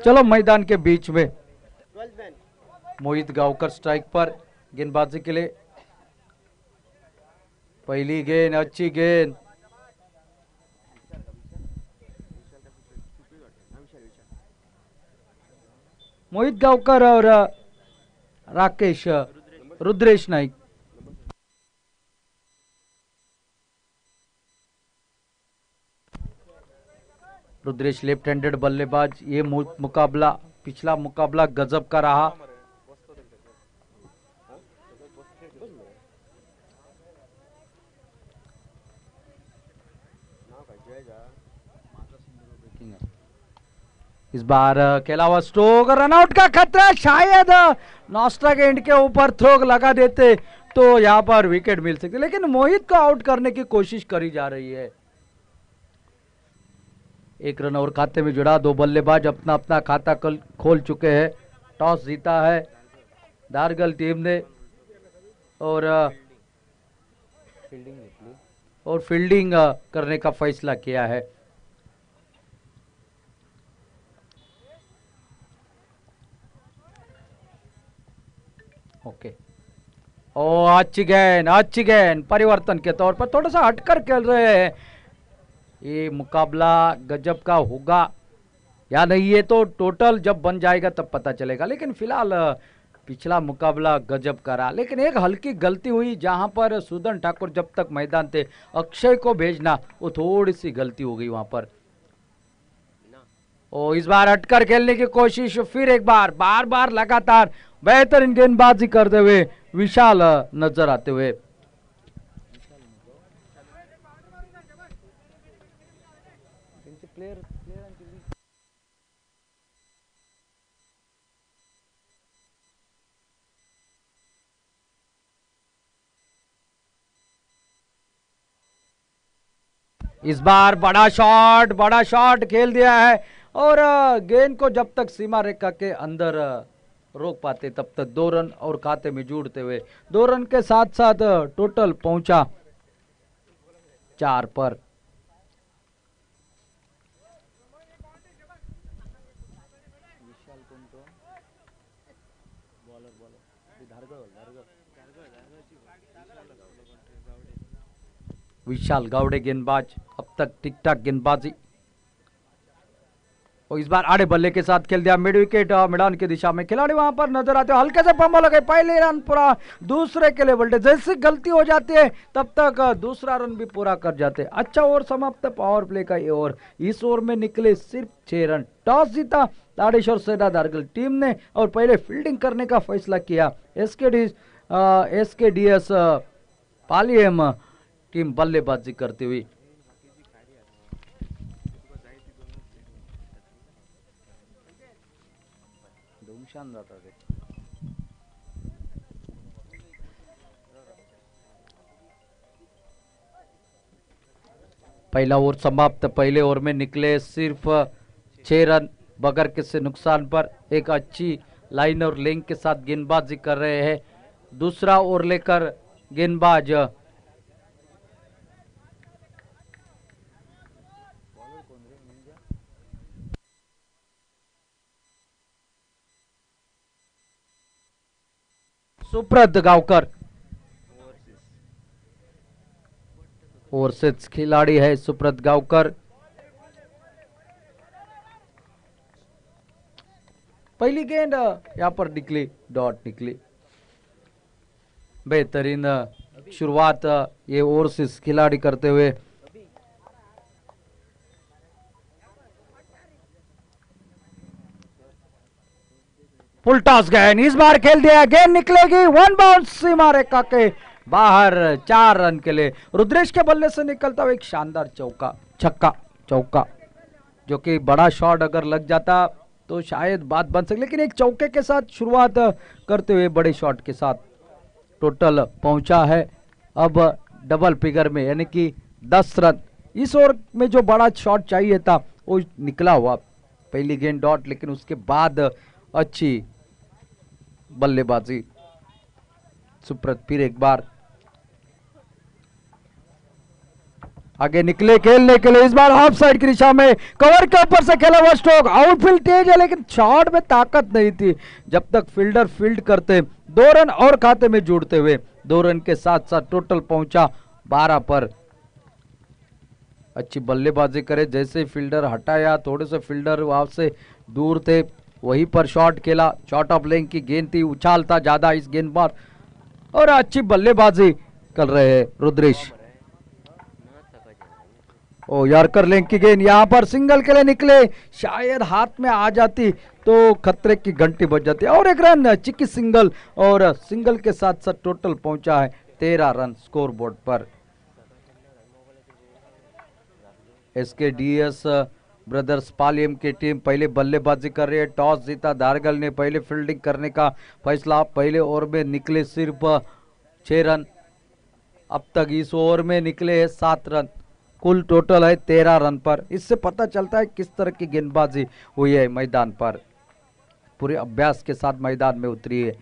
चलो मैदान के बीच में मोहित गावकर स्ट्राइक पर गेंदबाजी के लिए। पहली गेंद, अच्छी गेंद। मोहित गावकर और राकेश रुद्रेश नाइक। रुद्रेश लेफ्ट हैंडेड बल्लेबाज। ये मुकाबला, पिछला मुकाबला गजब का रहा। इस बार खेला हुआ स्ट्रोक, रनआउट का खतरा। शायद नॉस्ट्रा गेंद के ऊपर थ्रो लगा देते तो यहां पर विकेट मिल सकती, लेकिन मोहित को आउट करने की कोशिश करी जा रही है। एक रन और खाते में जुड़ा। दो बल्लेबाज अपना अपना खाता खोल चुके हैं। टॉस जीता है दारगल टीम ने और फील्डिंग करने का फैसला किया है। ओके, ओ अच्छी गेंद परिवर्तन के तौर पर थोड़ा सा हटकर खेल रहे हैं। ये मुकाबला गजब का होगा या नहीं, ये तो टोटल जब बन जाएगा तब पता चलेगा, लेकिन फिलहाल पिछला मुकाबला गजब का रहा। लेकिन एक हल्की गलती हुई जहां पर सुदर्शन ठाकुर जब तक मैदान थे, अक्षय को भेजना वो थोड़ी सी गलती हो गई वहां पर। ओ इस बार हटकर खेलने की कोशिश, फिर एक बार बार लगातार बेहतरीन गेंदबाजी करते हुए विशाल नजर आते हुए। इस बार बड़ा शॉट खेल दिया है और गेंद को जब तक सीमा रेखा के अंदर रोक पाते तब तक 2 रन और खाते में जोड़ते हुए 2 रन के साथ साथ टोटल पहुंचा 4 पर। विशाल गावड़े गेंदबाज, अब तक ठीक ठाक गेंदबाजी। और इस बार आड़े बल्ले के साथ खेल दिया मिड विकेट, मैदान की दिशा में खिलाड़ी वहां पर नजर आते हैं। हल्के से पंबल लगे, पहले रन पूरा, दूसरे के लिए बल्टे। जैसी गलती हो जाती है तब तक दूसरा रन भी पूरा कर जाते हैं। अच्छा ओवर समाप्त, पावर प्ले का ये ओवर। इस ओवर में निकले सिर्फ 6 रन। टॉस जीता ताड़ेश्वर सेना दारगल टीम ने और पहले फील्डिंग करने का फैसला किया एसकेडीएस पालियम टीम बल्लेबाजी करती हुई। पहला ओवर समाप्त। पहले ओवर में निकले सिर्फ 6 रन बगैर किसी नुकसान पर। एक अच्छी लाइन और लेंथ के साथ गेंदबाजी कर रहे हैं। दूसरा ओवर लेकर गेंदबाज सुब्रत गावकर, ओवरसीज खिलाड़ी है सुब्रत गावकर। पहली गेंद यहां पर निकली, डॉट निकली। बेहतरीन शुरुआत ये ओवरसीज खिलाड़ी करते हुए। फुल टॉस गेंद, इस बार खेल दिया, गेंद निकलेगी, 1 बाउंस सीमा रेखा के बाहर। 4 रन के लिए रुद्रेश के बल्ले से निकलता हुआ एक शानदार चौका, जो कि बड़ा शॉट अगर लग जाता तो शायद बात बन सकती, लेकिन एक चौके के साथ शुरुआत करते हुए बड़े शॉट के साथ टोटल पहुंचा है अब डबल फिगर में, यानी कि 10 रन। इस ओवर में जो बड़ा शॉट चाहिए था वो निकला हुआ। पहली गेंद डॉट, लेकिन उसके बाद अच्छी बल्लेबाजी सुब्रत। फिर एक बार आगे निकले खेलने के लिए, इस बार ऑफ साइड की दिशा में कवर के ऊपर से खेला हुआ स्ट्रोक, आउटफील्ड तेज है लेकिन शॉट में ताकत नहीं थी। जब तक फील्डर फील्ड करते 2 रन और खाते में जोड़ते हुए 2 रन के साथ साथ टोटल पहुंचा 12 पर। अच्छी बल्लेबाजी करे, जैसे फील्डर हटाया थोड़े से फील्डर वहां से दूर थे, वहीं पर शॉट खेला, शॉर्ट ऑफ लेंथ की गेंद थी, उछाल था ज्यादा इस गेंदबाज और अच्छी बल्लेबाजी कर रहे हैं रुद्रेश। ओ यॉर्कर लेंथ की गेंद यहां पर सिंगल के लिए निकले, शायद हाथ में आ जाती तो खतरे की घंटी बज जाती और एक रन चिक्की सिंगल, और सिंगल के साथ साथ टोटल पहुंचा है 13 रन स्कोर बोर्ड पर। एसकेडीएस ब्रदर्स पालियम की टीम पहले बल्लेबाजी कर रही है। टॉस जीता धारगल ने, पहले फील्डिंग करने का फैसला, पहले ओवर में निकले सिर्फ 6 रन, अब तक इस ओवर में निकले हैं 7 रन, कुल टोटल है 13 रन पर। इससे पता चलता है किस तरह की गेंदबाजी हुई है मैदान पर, पूरे अभ्यास के साथ मैदान में उतरी है।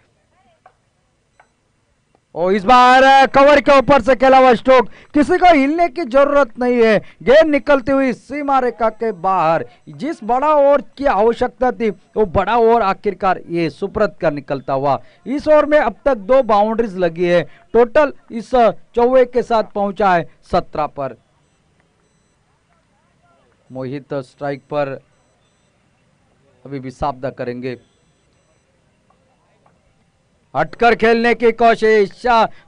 और इस बार कवर के ऊपर से खेला हुआ स्ट्रोक, किसी को हिलने की जरूरत नहीं है, गेंद निकलती हुई सीमा रेखा के बाहर। जिस बड़ा ओवर की आवश्यकता थी वो बड़ा ओवर आखिरकार ये सुप्रत कर निकलता हुआ। इस ओवर में अब तक 2 बाउंड्रीज लगी है, टोटल इस चौवे के साथ पहुंचा है 17 पर। मोहित स्ट्राइक पर अभी भी सावधान करेंगे, हटकर खेलने की कोशिश,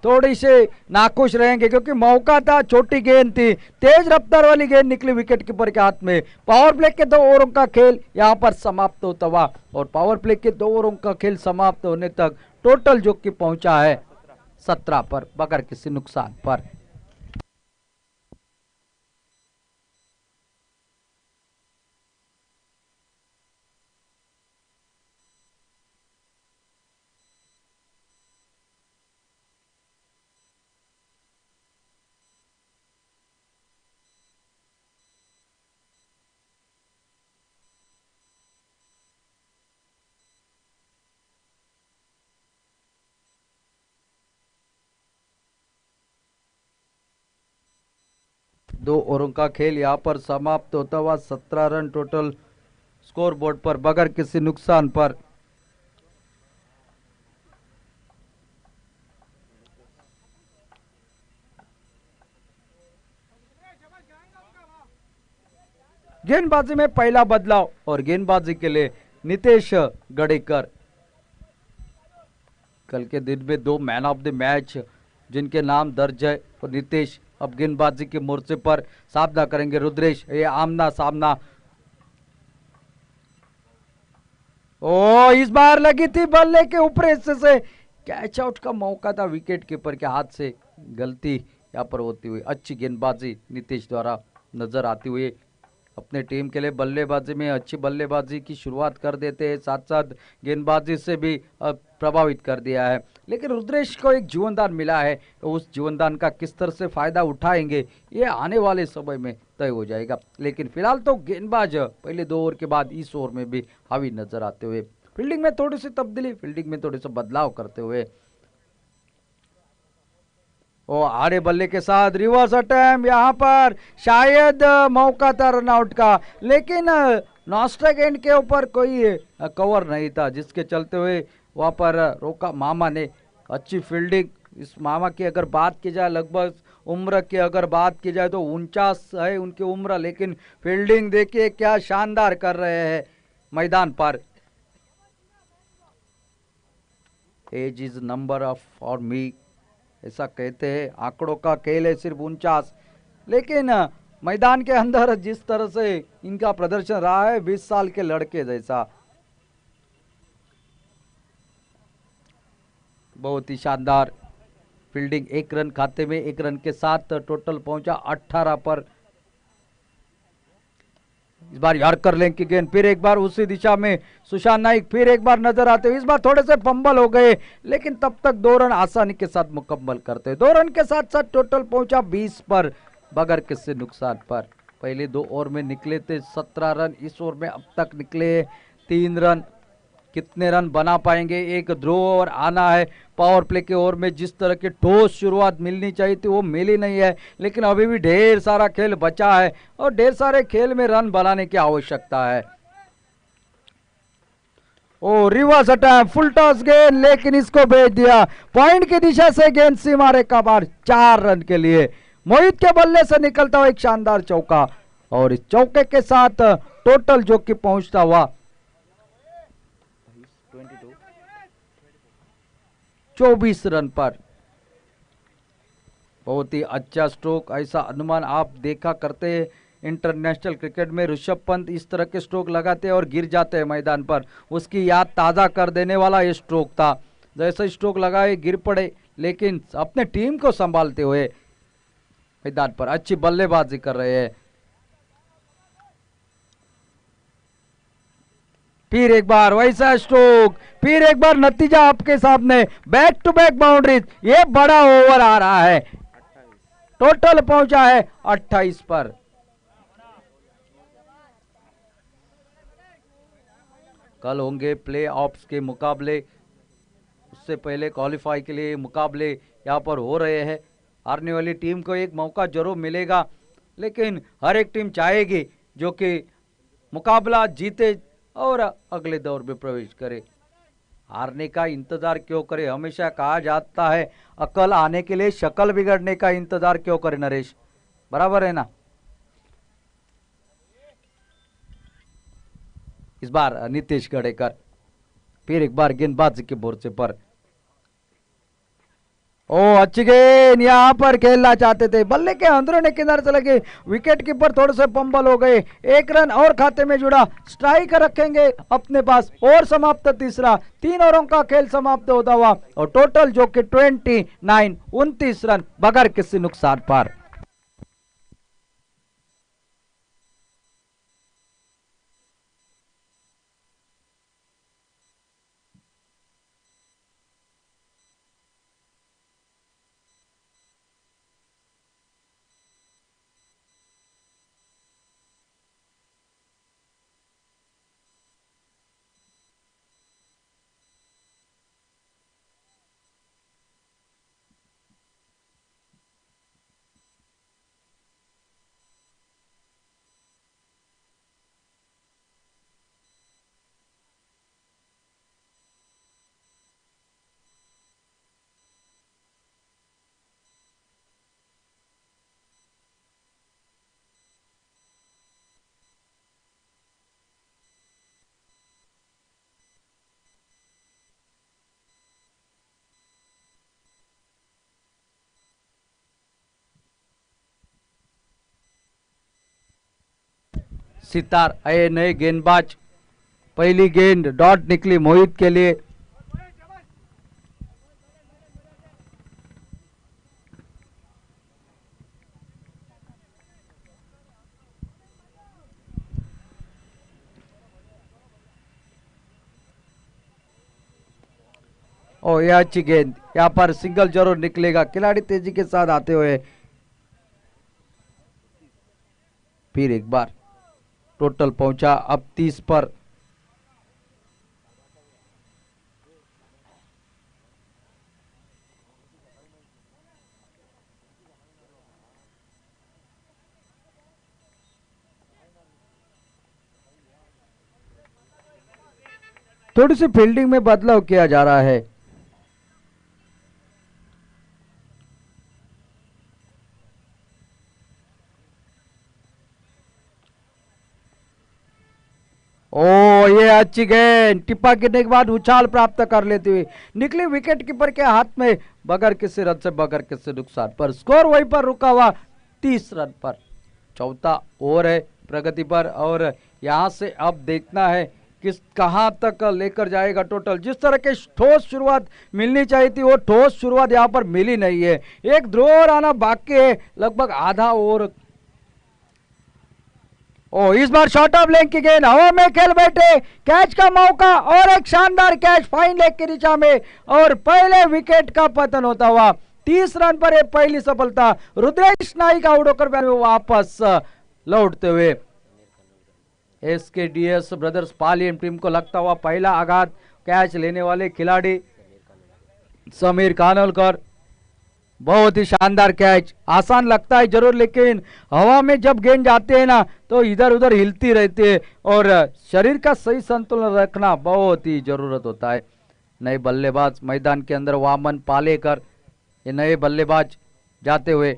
थोड़ी सी नाखुश रहेंगे क्योंकि मौका था, छोटी गेंद थी, तेज रफ्तार वाली गेंद निकली विकेट कीपर के हाथ में। पावर प्ले के 2 ओवरों का खेल यहां पर समाप्त होता हुआ, और पावर प्ले के 2 ओवरों का खेल समाप्त होने तक टोटल जो कि पहुंचा है 17 पर बगैर किसी नुकसान पर। दो ओवरों का खेल यहां पर समाप्त होता हुआ, 17 रन टोटल स्कोर बोर्ड पर बगैर किसी नुकसान पर। गेंदबाजी में पहला बदलाव और गेंदबाजी के लिए नितेश गडेकर। कल के दिन में 2 मैन ऑफ द मैच जिनके नाम दर्ज है, और नितेश अब गेंदबाजी के मोर्चे पर सामना करेंगे रुद्रेश। ये आमना सामना, ओ इस बार लगी थी बल्ले के ऊपर हिस्से से, कैच आउट का मौका था, विकेट कीपर के हाथ से गलती यहाँ पर होती हुई। अच्छी गेंदबाजी नितेश द्वारा नजर आती हुई, अपने टीम के लिए बल्लेबाजी में अच्छी बल्लेबाजी की शुरुआत कर देते हैं, साथ साथ गेंदबाजी से भी प्रभावित कर दिया है। लेकिन रुद्रेश को एक जीवनदान मिला है, तो उस जीवनदान का किस तरह से फायदा उठाएंगे ये आने वाले समय में तय हो जाएगा। लेकिन फिलहाल तो गेंदबाज पहले 2 ओवर के बाद इस ओवर में भी हावी नजर आते हुए, फील्डिंग में थोड़ी सी तब्दीली, फील्डिंग में थोड़े से बदलाव करते हुए। ओ आड़े बल्ले के साथ रिवर्स अटैम्प्ट, यहां पर शायद मौका था रनआउट का, लेकिन नॉस्ट्राइक एंड के ऊपर कोई कवर नहीं था, जिसके चलते हुए वहां पर रोका मामा ने। अच्छी फील्डिंग, इस मामा की अगर बात की जाए, लगभग उम्र की अगर बात की जाए तो 49 है उनकी उम्र, लेकिन फील्डिंग देखिए क्या शानदार कर रहे हैं मैदान पर। Age is number of for me, ऐसा कहते हैं, आंकड़ों का खेल है सिर्फ 49, लेकिन मैदान के अंदर जिस तरह से इनका प्रदर्शन रहा है 20 साल के लड़के जैसा, बहुत ही शानदार फील्डिंग। 1 रन खाते में, 1 रन के साथ टोटल पहुंचा 18 पर। इस बार यॉर्कर लेंथ की गेंद, फिर एक बार उसी दिशा में सुशांत नाइक फिर एक बार नजर आते हुए, इस बार थोड़े से फंबल हो गए, लेकिन तब तक 2 रन आसानी के साथ मुकम्मल करते हुए 2 रन के साथ साथ टोटल पहुंचा 20 पर बगैर किसी नुकसान पर। पहले 2 ओवर में निकले थे 17 रन, इस ओवर में अब तक निकले 3 रन। कितने रन बना पाएंगे। एक ध्रो ओवर आना है। पावर प्ले के ओवर में जिस तरह की ठोस शुरुआत मिलनी चाहिए थी वो मिली नहीं है, लेकिन अभी भी ढेर सारा खेल बचा है और ढेर सारे खेल में रन बनाने की आवश्यकता है। ओ रिवर्स अटैक, फुल टॉस गेंद, लेकिन इसको भेज दिया पॉइंट की दिशा से। गेंद सीमा रेखा पार, 4 रन के लिए। मोहित के बल्ले से निकलता हुआ एक शानदार चौका और इस चौके के साथ टोटल जो कि पहुंचता हुआ 24 रन पर। बहुत ही अच्छा स्ट्रोक, ऐसा अनुमान आप देखा करते हैं इंटरनेशनल क्रिकेट में। ऋषभ पंत इस तरह के स्ट्रोक लगाते हैं और गिर जाते हैं मैदान पर, उसकी याद ताज़ा कर देने वाला ये स्ट्रोक था। जैसे स्ट्रोक लगाए गिर पड़े, लेकिन अपने टीम को संभालते हुए मैदान पर अच्छी बल्लेबाजी कर रहे हैं। फिर एक बार वैसा स्ट्रोक, फिर एक बार नतीजा आपके सामने, बैक टू बैक बाउंड्रीज। ये बड़ा ओवर आ रहा है, टोटल पहुंचा है 28 पर। कल होंगे प्ले ऑफ्स के मुकाबले, उससे पहले क्वालिफाई के लिए मुकाबले यहाँ पर हो रहे हैं। हारने वाली टीम को एक मौका जरूर मिलेगा, लेकिन हर एक टीम चाहेगी जो कि मुकाबला जीते और अगले दौर में प्रवेश करे। हारने का इंतजार क्यों करे? हमेशा कहा जाता है अकल आने के लिए शक्ल बिगड़ने का इंतजार क्यों करे नरेश, बराबर है ना? इस बार नीतीश गडेकर फिर एक बार गेंदबाजी के मोर्चे पर। ओ अच्छी गेंद, यहां पर खेलना चाहते थे, बल्ले के अंदरूनी किनारे से लगे, विकेट कीपर थोड़े से पंबल हो गए। 1 रन और खाते में जुड़ा, स्ट्राइक रखेंगे अपने पास और समाप्त तीसरा। 3 ओवरों का खेल समाप्त होता हुआ और टोटल जो कि 29 रन बगैर किसी नुकसान पर। सितार आए नए गेंदबाज, पहली गेंद डॉट निकली मोहित के लिए। ओ यह अच्छी गेंद, यहाँ पर सिंगल जरूर निकलेगा, खिलाड़ी तेजी के साथ आते हुए। फिर एक बार टोटल पहुंचा अब 30 पर। थोड़ी सी फील्डिंग में बदलाव किया जा रहा है। ओ ये अच्छी गेंद, टिप्पा गिरने के बाद उछाल प्राप्त कर लेती हुई निकली विकेट कीपर के हाथ में, बगैर किसी रन से, बगैर किसी नुकसान पर। स्कोर वहीं पर रुका हुआ 30 रन पर। चौथा ओवर है प्रगति पर और यहां से अब देखना है किस कहां तक लेकर जाएगा टोटल। जिस तरह की ठोस शुरुआत मिलनी चाहिए थी वो ठोस शुरुआत यहां पर मिली नहीं है। एक ध्रो ओवर आना बाकी है, लगभग आधा ओवर। ओ इस बार शॉर्ट ऑफ लेग की गेंद, हवा में खेल बैठे, कैच का मौका और एक शानदार कैच फाइन लेग की दिशा में और पहले विकेट का पतन होता हुआ। 30 रन पर एक पहली सफलता। रुद्रेश नाइक आउट होकर वापस लौटते हुए एसकेडीएस ब्रदर्स पालियम टीम को लगता हुआ पहला आघात। कैच लेने वाले खिलाड़ी समीर कानोलकर, बहुत ही शानदार कैच। आसान लगता है जरूर, लेकिन हवा में जब गेंद जाते हैं ना तो इधर उधर हिलती रहती है और शरीर का सही संतुलन रखना बहुत ही जरूरत होता है। नए बल्लेबाज मैदान के अंदर वामन पालेकर, ये नए बल्लेबाज जाते हुए,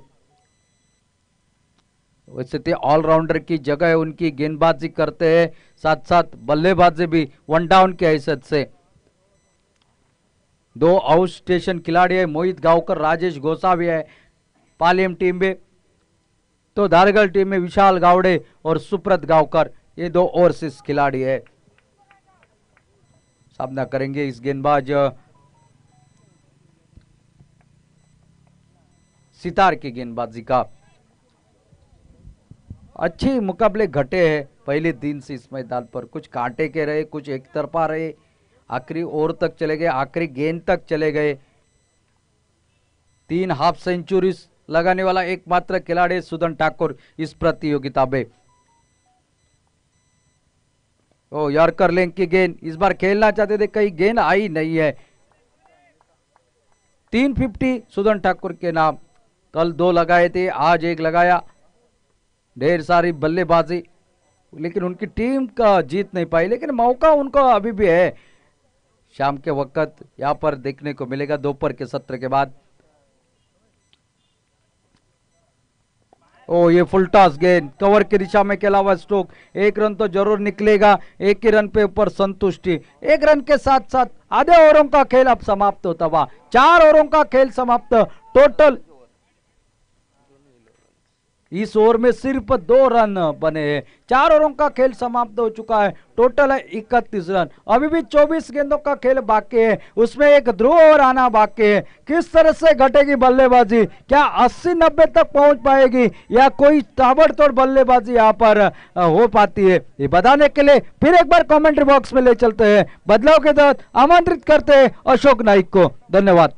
वैसे तो ऑलराउंडर की जगह उनकी गेंदबाजी करते हैं, साथ साथ बल्लेबाजी भी वन डाउन की हैसियत से। दो आउट स्टेशन खिलाड़ी है, मोहित गांवकर, राजेश गोसावी है पालियम टीम में, तो धारगढ़ टीम में विशाल गावड़े और सुप्रत गांवकर, ये दो ओवरसीज खिलाड़ी है। सामना करेंगे इस गेंदबाज सितार की गेंदबाजी का। अच्छी मुकाबले घटे हैं पहले दिन से इस मैदान पर, कुछ कांटे के रहे, कुछ एक तरफा रहे, आखिरी ओवर तक चले गए, आखिरी गेंद तक चले गए। 3 हाफ सेंचुरीज लगाने वाला एकमात्र खिलाड़ी सुदन ठाकुर इस प्रतियोगिता में। ओ यॉर्कर लेंथ की गेंद, इस बार खेलना चाहते थे, कहीं गेंद आई नहीं है। 350 सुदन ठाकुर के नाम, कल 2 लगाए थे, आज 1 लगाया। ढेर सारी बल्लेबाजी, लेकिन उनकी टीम का जीत नहीं पाई, लेकिन मौका उनको अभी भी है। शाम के वक्त यहां पर देखने को मिलेगा, दोपहर के सत्र के बाद। ओ ये फुल टॉस गेंद, कवर की दिशा में खेला हुआ स्ट्रोक, 1 रन तो जरूर निकलेगा, 1 ही रन पे ऊपर संतुष्टि। 1 रन के साथ साथ आधे ओवरों का खेल अब समाप्त होता हुआ, 4 ओवरों का खेल समाप्त। टोटल इस ओवर में सिर्फ 2 रन बने हैं, 4 ओवरों का खेल समाप्त हो चुका है। टोटल है 31 रन, अभी भी 24 गेंदों का खेल बाकी है, उसमें एक ध्रुव ओवर आना बाकी है। किस तरह से घटेगी बल्लेबाजी, क्या 80-90 तक पहुंच पाएगी या कोई ताबड़तोड़ बल्लेबाजी यहां पर हो पाती है, ये बताने के लिए फिर एक बार कमेंट्री बॉक्स में ले चलते हैं, बदलाव के तहत आमंत्रित करते हैं अशोक नाइक को। धन्यवाद।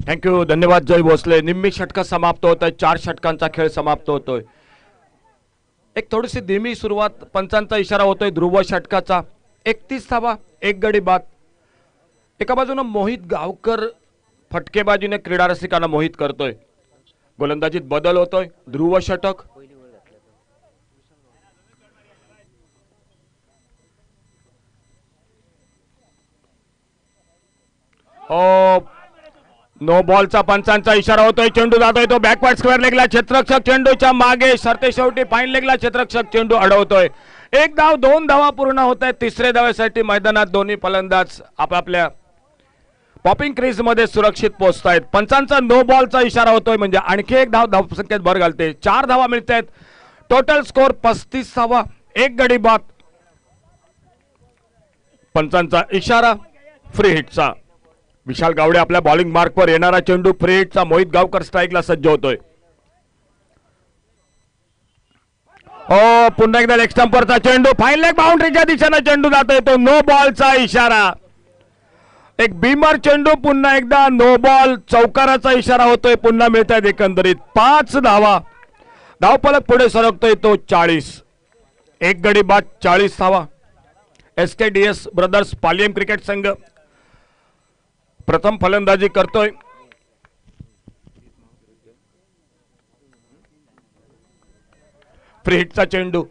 थँक्यू, धन्यवाद जय भोसले। निम्मी षटक समाप्त होत आहे, 4 षटकांचा खेळ समाप्त होतोय। एक थोडीशी धीमी सुरुवात, पंचांचा इशारा होतोय ध्रुव षटकाचा। 31 धावा, 1 गडी बाद। एका बाजूने मोहित गावकर फटकेबाजीने क्रीडा रसिकांना मोहित करतोय, गोलंदाजीत बदल होतोय, ध्रुव षटक। नो बॉलचा पंचांचा इशारा होतोय, चेंडू जातोय तो बॅकवर्ड स्क्वेअर लेगला, क्षेत्ररक्षक चेंडूच्या मागे सरते, शेवटी फाईन लेगला क्षेत्ररक्षक चेंडू अडवतोय। 1 धाव, 2 धावा पूर्ण होत आहेत। 3ऱ्या धावेसाठी मैदानात दोन्ही फलंदाज आपापल्या पॉपिंग क्रीज मध्ये सुरक्षित पोहोचतायत। पंचांचा नो बॉलचा इशारा होतोय, म्हणजे आणखी 1 धाव धावसंख्येत भर घालते। 4 धावा मिळतात, टोटल स्कोर 35 धावा, 1 गडी बाद। पंचांचा इशारा फ्री हिटचा। विशाल गावडे आपल्या बॉलिंग मार्कवर, येणारा चेंडू फ्री हिटचा, मोहित गावकर स्ट्राईकला सज्ज होतोय। पुन्हा एकदा लेग स्टंपवरचा चेंडू, फाईन लेग बाउंड्रीच्या दिशेने चेंडू जातोय, तो नो बॉलचा इशारा। एक बीमर चेंडू, पुन्हा एकदा नो बॉल, चौकाराचा इशारा होतोय। पुन्हा मिळतात एकंदरीत 5 धावा, धावफलक पुढे सरकतोय तो 40, 1 गडी बाद, 40 धावा। एसकेडीएस ब्रदर्स पालियम क्रिकेट संघ प्रथम फलंदाजी करतोय। फ्री हिटचा चेंडू,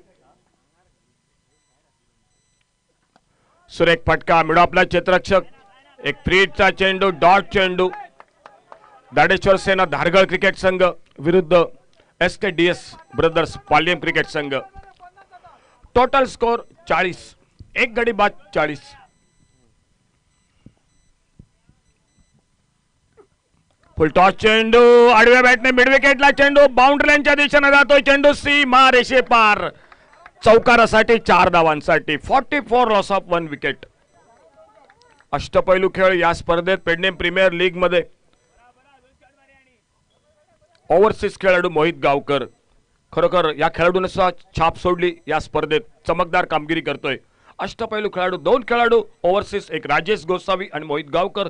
सुरेख फटका, मिळो आपला क्षेत्ररक्षक। एक फ्री हिटचा चेंडू, डॉट चेंडू। दाडेश्वर सेना धारगळ क्रिकेट संघ विरुद्ध एसकेडीएस ब्रदर्स पालियम क्रिकेट संघ। टोटल स्कोर 40, 1 गडी बाद, 40। फुलटॉस चेंडू आडव्या बॅटने मिड विकेटला चेंडू बाउंड्री लाईनच्या दिशेने जातोय चेंडू सीमा रेषे पार चौकारासाठी 4 धावांसाठी 44 लॉस ऑफ 1 विकेट. अष्टपैलू खेळ या स्पर्धेत पेडणे प्रीमियर लीग मध्ये ओव्हरसीज खेळाडू मोहित गावकर खरोखर या खेळाडूने छाप सोडली. या स्पर्धेत चमकदार कामगिरी करतोय. अष्टपैलू खेळाडू 2 खेळाडू ओव्हरसीज, एक राजेश गोसावी आणि मोहित गावकर,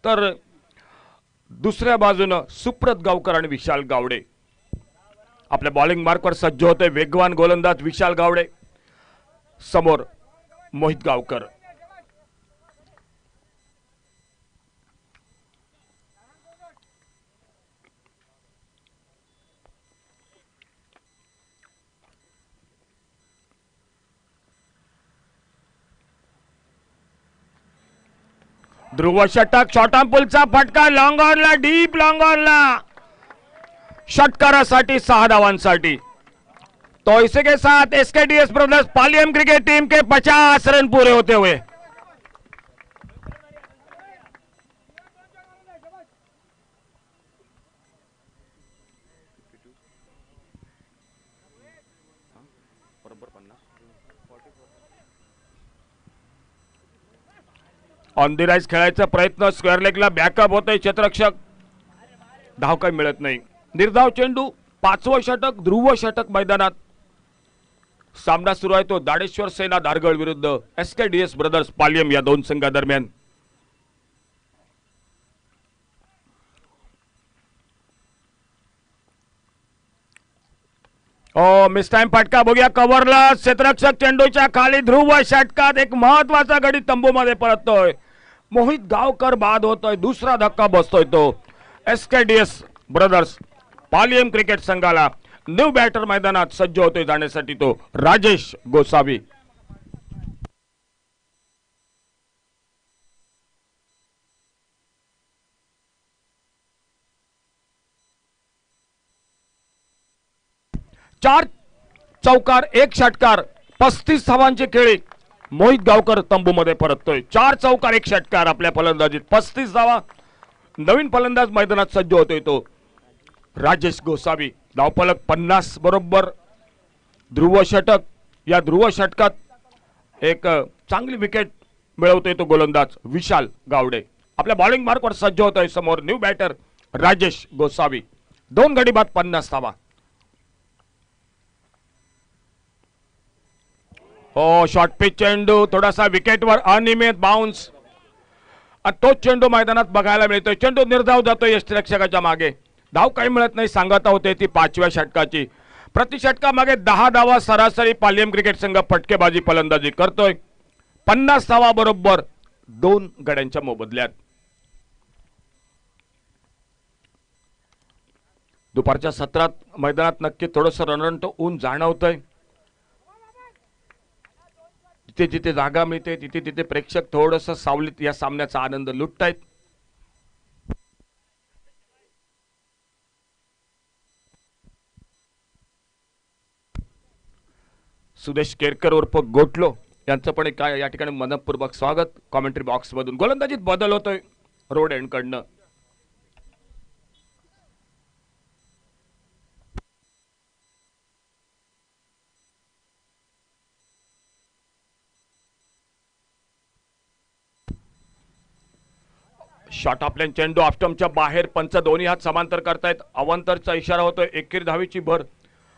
तर दुसऱ्या बाजूनं सुप्रत गावकर आणि विशाल गावडे. आपल्या बॉलिंग मार्कवर सज्ज होते वेगवान गोलंदाज विशाल गावडे, समोर मोहित गावकर. ध्रुव षटक, शॉर्ट ऑन पुलचा फटका, लॉंग ऑनला, डीप लॉंग ऑनला, षटकारासाठी 6 धावांसाठी. तो इसी के साथ एसकेडीएस ब्रदर्स पालियम क्रिकेट टीम के 50 रन पूरे होते हुए ऑन दी राईज खेळायचा प्रयत्न, स्क्वेअर लेगला बॅकअप होतोय क्षेत्ररक्षक, धाव काही मिळत नाही. निर्धाव चेंडू, 5वं षटक, ध्रुव षटक मैदानात. सामना सुरू आहे तो दाडेश्वर सेना दारगळ विरुद्ध एसकेडीएस ब्रदर्स पालियम या 2 संघादरम्यान. मिस टाइम फटका, बघूया कव्हरला, क्षेत्ररक्षक चेंडूच्या खाली, ध्रुव षटकात एक महत्वाचा गडी तंबूमध्ये परततोय. मोहित गावकर बाद होतोय, दुसरा धक्का बसतोय तो एसकेडीएस ब्रदर्स पालियम क्रिकेट संघाला. न्यू बॅटर मैदानात सज्ज होतोय जाण्यासाठी तो राजेश गोसावी. चार चौकार, 1 षटकार, 35 धावांची खेळी. मोहित गावकर तंबूमध्ये परततोय. 4 चौकार, 1 षटकार आपल्या फलंदाजीत, 35 धावा. नवीन फलंदाज मैदानात सज्ज होतोय तो राजेश गोसावी. धावफलक 50 बरोबर. ध्रुव षटक, या ध्रुव षटकात एक चांगली विकेट मिळवतोय तो गोलंदाज विशाल गावडे. आपल्या बॉलिंग मार्कवर सज्ज होतोय समोर न्यू बॅटर राजेश गोसावी. 2 गडी बाद, 50 धावा. शॉर्ट पिच चेंडू, थोडासा विकेटवर अनियमित बाउन्स, तो चेंडू मैदानात बघायला मिळतोय. चेंडू निर्धाव जातोय यष्टिरक्षकाच्या मागे. धाव काही मिळत नाही, सांगता होते ती 5व्या षटकाची. प्रति षटकामागे 10 धावा सरासरी पालियम क्रिकेट संघ फटकेबाजी फलंदाजी करतोय. 50 धावा बरोबर 2 गड्यांच्या मोबदल्यात. दुपारच्या सत्रात मैदानात नक्की थोडंसं रणरणट ऊन जाणवतंय. जिथे जिथे जागा मिळते तिथे तिथे प्रेक्षक थोडंसं सावलीत या सामन्याचा आनंद लुटतायत. सुदेश केरकर उर्फ गोटलो यांचं पण काय या ठिकाणी मनपूर्वक स्वागत. कॉमेंट्री बॉक्स मधून गोलंदाजीत बदल होतोय रोड एंड कडनं. शॉट ऑफलाईन चेंडू ऑफस्टंपच्या बाहेर, पंच दोन्ही हात समांतर करतायत. अवांतरचा इशारा होतोय. एकेरी धावेची भर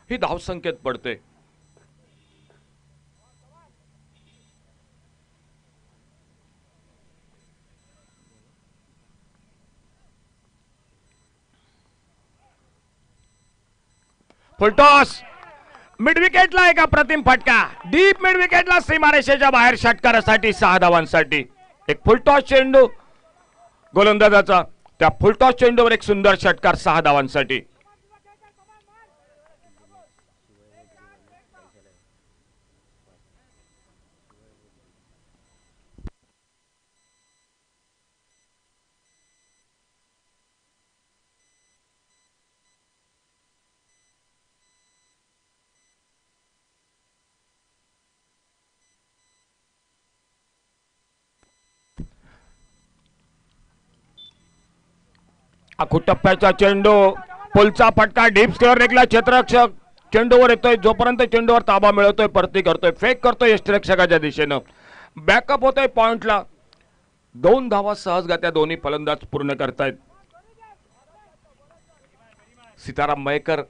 ही धाव संकेत पडते. फुलटॉस, मिड विकेटला एक अप्रतिम फटका, डीप मिड विकेटला, सीमारेषेच्या बाहेर षटकारासाठी 6 धावांसाठी. एक फुलटॉस चेंडू गोलंदाजाचा, त्या फुलटॉस चेंडूवर एक सुंदर षटकार 6 धावांसाठी. टप्प्याचा चेंडू, पुलचा फटका, डीप स्क्वेअर लेगला क्षेत्ररक्षक चेंडूवर येतोय, जोपर्यंत चेंडूवर ताबा मिळवतोय परती करतोय, फेक करतोय यष्टिरक्षकाच्या दिशेनं, बॅकअप होतोय पॉइंटला. 2 धावा सहजगत्या दोन्ही फलंदाज पूर्ण करतायत. सीताराम मयेकर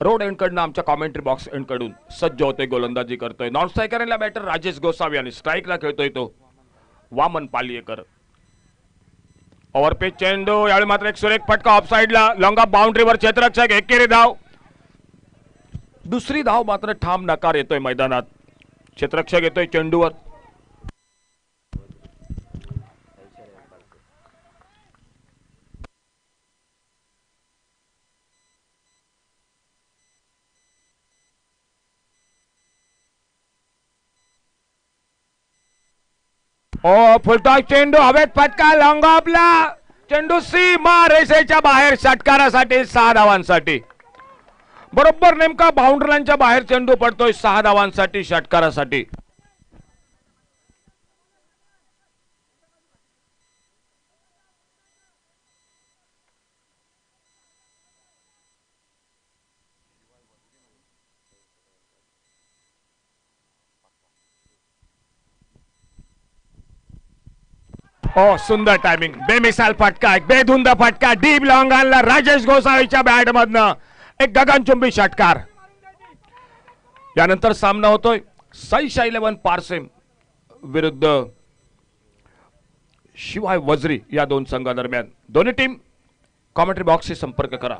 रोड एंडकडनं आमच्या कॉमेंट्री बॉक्स एंडकडून सज्ज होतोय, गोलंदाजी करतोय. नॉन स्ट्रायकरला बॅटर राजेश गोसावी आणि स्ट्राईकला खेळतोय तो वामन पालियेकर. ओव्हरपेच चेंडू, यावेळी मात्र एक सुरेख फटका ऑफ साइडला, लॉंग ऑफ बाउंड्रीवर क्षेत्ररक्षक एकेरी धाव. दुसरी धाव मात्र ठाम नकार येतोय मैदानात. क्षेत्ररक्षक येतोय चेंडूवर. फुलटॉस चेंडू, हवेत फटका, लॉंग ऑफला चेंडू, सीमा रेषेच्या बाहेर षटकारासाठी 6 धावांसाठी. बरोबर नेमका बाउंड्री लाईनच्या बाहेर चेंडू पडतोय 6 धावांसाठी षटकारासाठी. सुंदर टायमिंग, बेमिसाल फटका, एक बेधुंद फटका, डीप लॉंग आणला राजेश गोसावीच्या बॅट मधनं, एक गगनचुंबी षटकार. यानंतर सामना होतोय साईशा 11 पारसेम विरुद्ध शिवाय वज्री या 2 संघादरम्यान. दोन्ही टीम कॉमेंट्री बॉक्सशी संपर्क करा.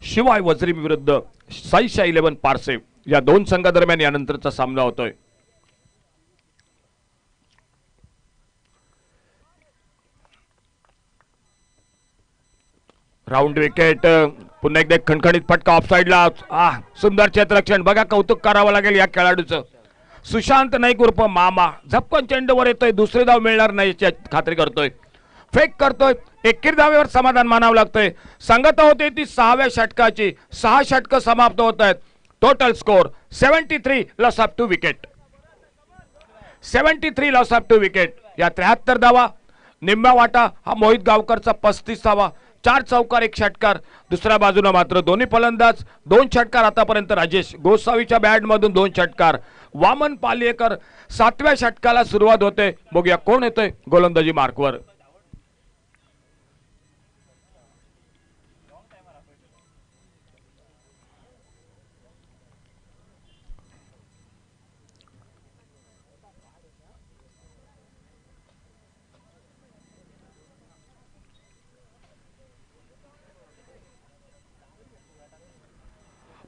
शिवाय वज्री विरुद्ध साईशा 11 पारसे या 2 संघादरम्यान यानंतरचा सामना होतोय. राऊंड विकेट, पुन्हा एकदा खणखणीत फटका ऑफ साइडला. सुंदर क्षेत्ररक्षण, बघा कौतुक करावं लागेल या खेळाडूचं. सुशांत नाईक उर्फ मामा झपकन चेंडूवर येतोय, दुसरी धाव मिळणार नाही याची खात्री करतोय, फेक करतोय, एकेरी धावेवर समाधान मानावं लागतंय. सांगत होते ती 6व्या षटकाची, 6 षटक समाप्त होत आहेत. Total score 73, loss of 2 wicket. 73 loss of 2 wicket. या 73 धावा, निम्मा वाटा हा मोहित गावकरचा 35 धावा, 4 चौकार 1 षटकार. दुसऱ्या बाजूला मात्र दोन्ही फलंदाज 2 षटकार आतापर्यंत. राजेश गोसावीच्या बॅट मधून 2 षटकार. वामन पालियेकर 7व्या षटकाला सुरुवात होते. बघूया कोण येतोय गोलंदाजी मार्कवर.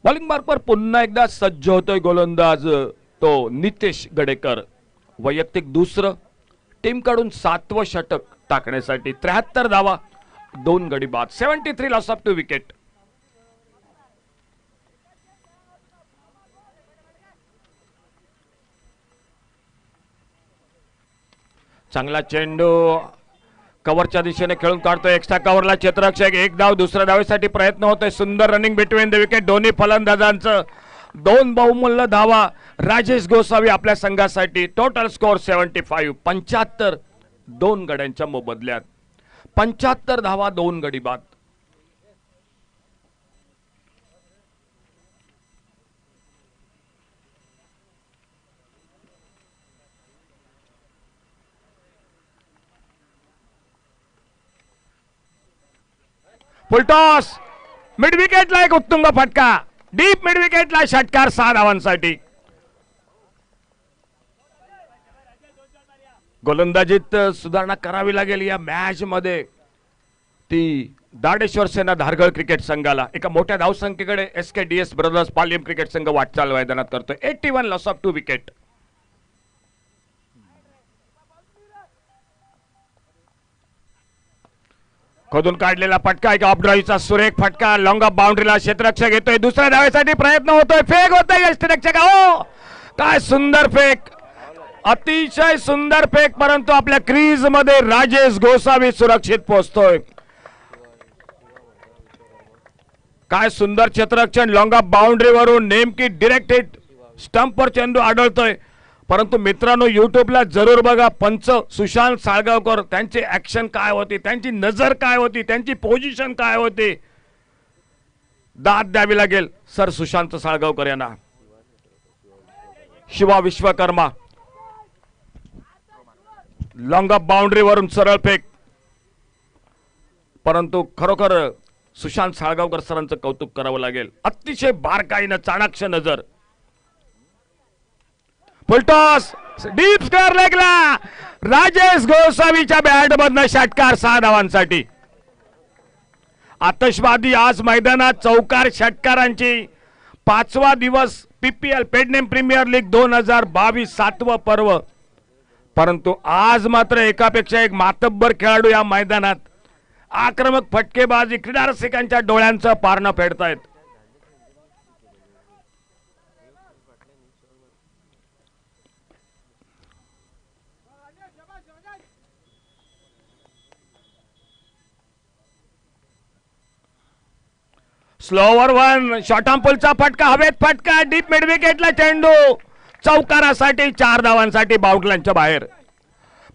बॉलिंग मार्कवर पुन्हा एकदा सज्ज होतोय गोलंदाज तो नितेश गडेकर. वैयक्तिक दुसरं, टीम कडून 7वं षटक टाकण्यासाठी. 73 धावा, 2 गडी बाद. 73 लॉस ऑफ 2 विकेट. चांगला चेंडू कव्हरच्या दिशेने खेळून काढतोय, एक्स्ट्रा कव्हरला क्षेत्ररक्षक, 1 धाव. दुसऱ्या धावेसाठी प्रयत्न होतोय. सुंदर रनिंग बिटवीन द विकेट दोन्ही फलंदाजांचं. 2 बहुमूल्य धावा राजेश गोसावी आपल्या संघासाठी. टोटल स्कोर 75, 75 2 गड्यांच्या मोबदल्यात. 75 धावा, 2 गडी बाद. फुलटॉस, मिड विकेटला एक उत्तुंग फटका, डीप मिड विकेटला षटकार 6 धावांसाठी. गोलंदाजीत सुधारणा करावी लागेल या मॅच मध्ये. ती दाडेश्वर सेना धारगळ क्रिकेट संघाला एका मोठ्या धावसंख्येकडे SKDS ब्रदर्स पालियम क्रिकेट संघ वाटचाल मैदानात करतोय. 81 लॉस ऑफ 2 विकेट. खोदून काढलेला फटका, एक ऑफ ड्राईव्हचा सुरेख फटका, लॉंग ऑफ बाउंड्रीला क्षेत्ररक्षक येतोय. दुसऱ्या धावेसाठी प्रयत्न होतोय, फेक होतोय यष्टिरक्षक. हो, काय सुंदर फेक, अतिशय सुंदर फेक, परंतु आपल्या क्रीज मध्ये राजेश गोसावी सुरक्षित पोहोचतोय. काय सुंदर क्षेत्ररक्षण, लॉंग ऑफ बाउंड्रीवरून नेमकी डिरेक्ट हिट स्टंपवर चेंडू आढळतोय, परंतु मित्रांनो युट्यूबला जरूर बघा. पंच सुशांत साळगावकर त्यांची ऍक्शन काय होती, त्यांची नजर काय होती, त्यांची पोझिशन काय होती, दाद द्यावी लागेल सर सुशांत साळगावकर यांना. Shiva Vishwakarma long off boundary वरून सरळ फेक, परंतु खरोखर सुशांत साळगावकर सरांचं कौतुक करावं लागेल. अतिशय बारकाईनं चाणाक्ष नजर. फुलटॉस डीप स्क्वेअर लेगला राजेश गोसावीच्या बॅट मधनं षटकार 6 धावांसाठी. आतषबाजी आज मैदानात चौकार षटकारांची. 5वा दिवस पीपीएल पेडनेम प्रीमियर लीग 2022 7वं पर्व, परंतु आज मात्र एकापेक्षा एक मातब्बर खेळाडू या मैदानात आक्रमक फटकेबाजी क्रीडा रसिकांच्या डोळ्यांचं पारणं फेडतायत. स्लोवर वन शॉर्ट ऑन पुलचा फटका, हवेत फटका, डीप मिड विकेटला चेंडू, चौकारासाठी 4 धावांसाठी बाउंड्रीच्या बाहेर.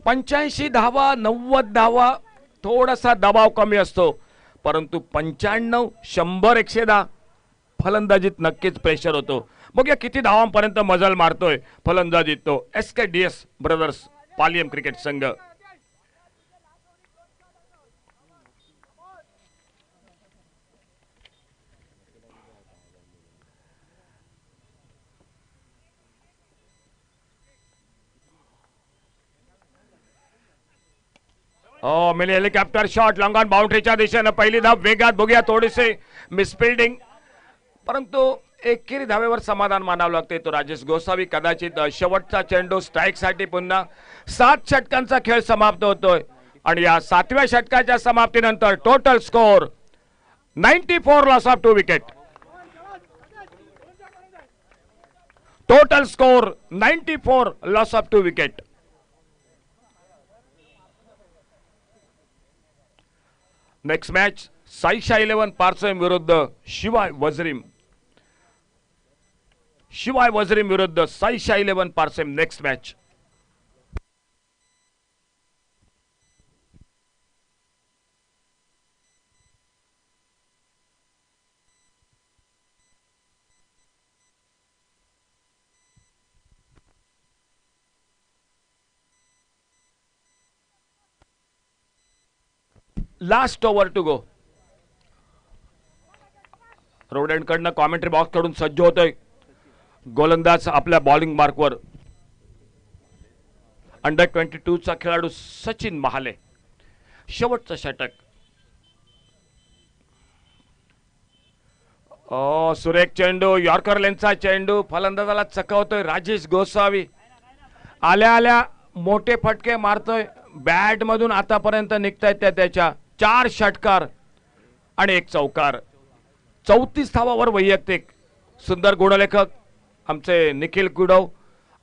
85 धावा 90 धावा थोडासा दबाव कमी असतो, परंतु 95 100 110 फलंदाजीत नक्कीच प्रेशर होतो. बघूया किती धावांपर्यंत मजल मारतोय फलंदाजीत तो SKDS ब्रदर्स पालियम क्रिकेट संघ. मिली हेलिकॉप्टर शॉट लॉंग ऑन बाउंड्रीच्या दिशेनं पहिली धाव वेगात. बघूया थोडीसे मिसफिल्डिंग, परंतु एकेरी धावेवर समाधान मानावं लागते. तो राजेश गोसावी कदाचित शेवटचा चेंडू स्ट्राईक साठी. पुन्हा 7 षटकांचा खेळ समाप्त होतोय आणि या 7व्या षटकाच्या समाप्तीनंतर total score 94 loss of 2 wicket. Total score 94 loss of 2 wicket. Next match Saisha 11 Parsam विरुद्ध शिवाय वजरीम. शिवाय वजरीम विरुद्ध Saisha 11 Parsam next match. Last over to go. Road कडनं कॉमेंट्री बॉक्स कडून सज्ज होतोय गोलंदाज आपल्या बॉलिंग मार्कवर. अंडर 22 चा खेळाडू सचिन महाले. शेवटचं षटक. सुरेख चेंडू, यॉर्कर लेनचा चेंडू फलंदाजाला चकवतोय राजेश गोसावी. आल्या आल्या मोठे फटके मारतोय. बॅट मधून आतापर्यंत निघतायत त्याच्या 4 षटकार आणि 1 चौकार. 34 धावावर वैयक्तिक. सुंदर गुणलेखक आमचे निखिल गुडव,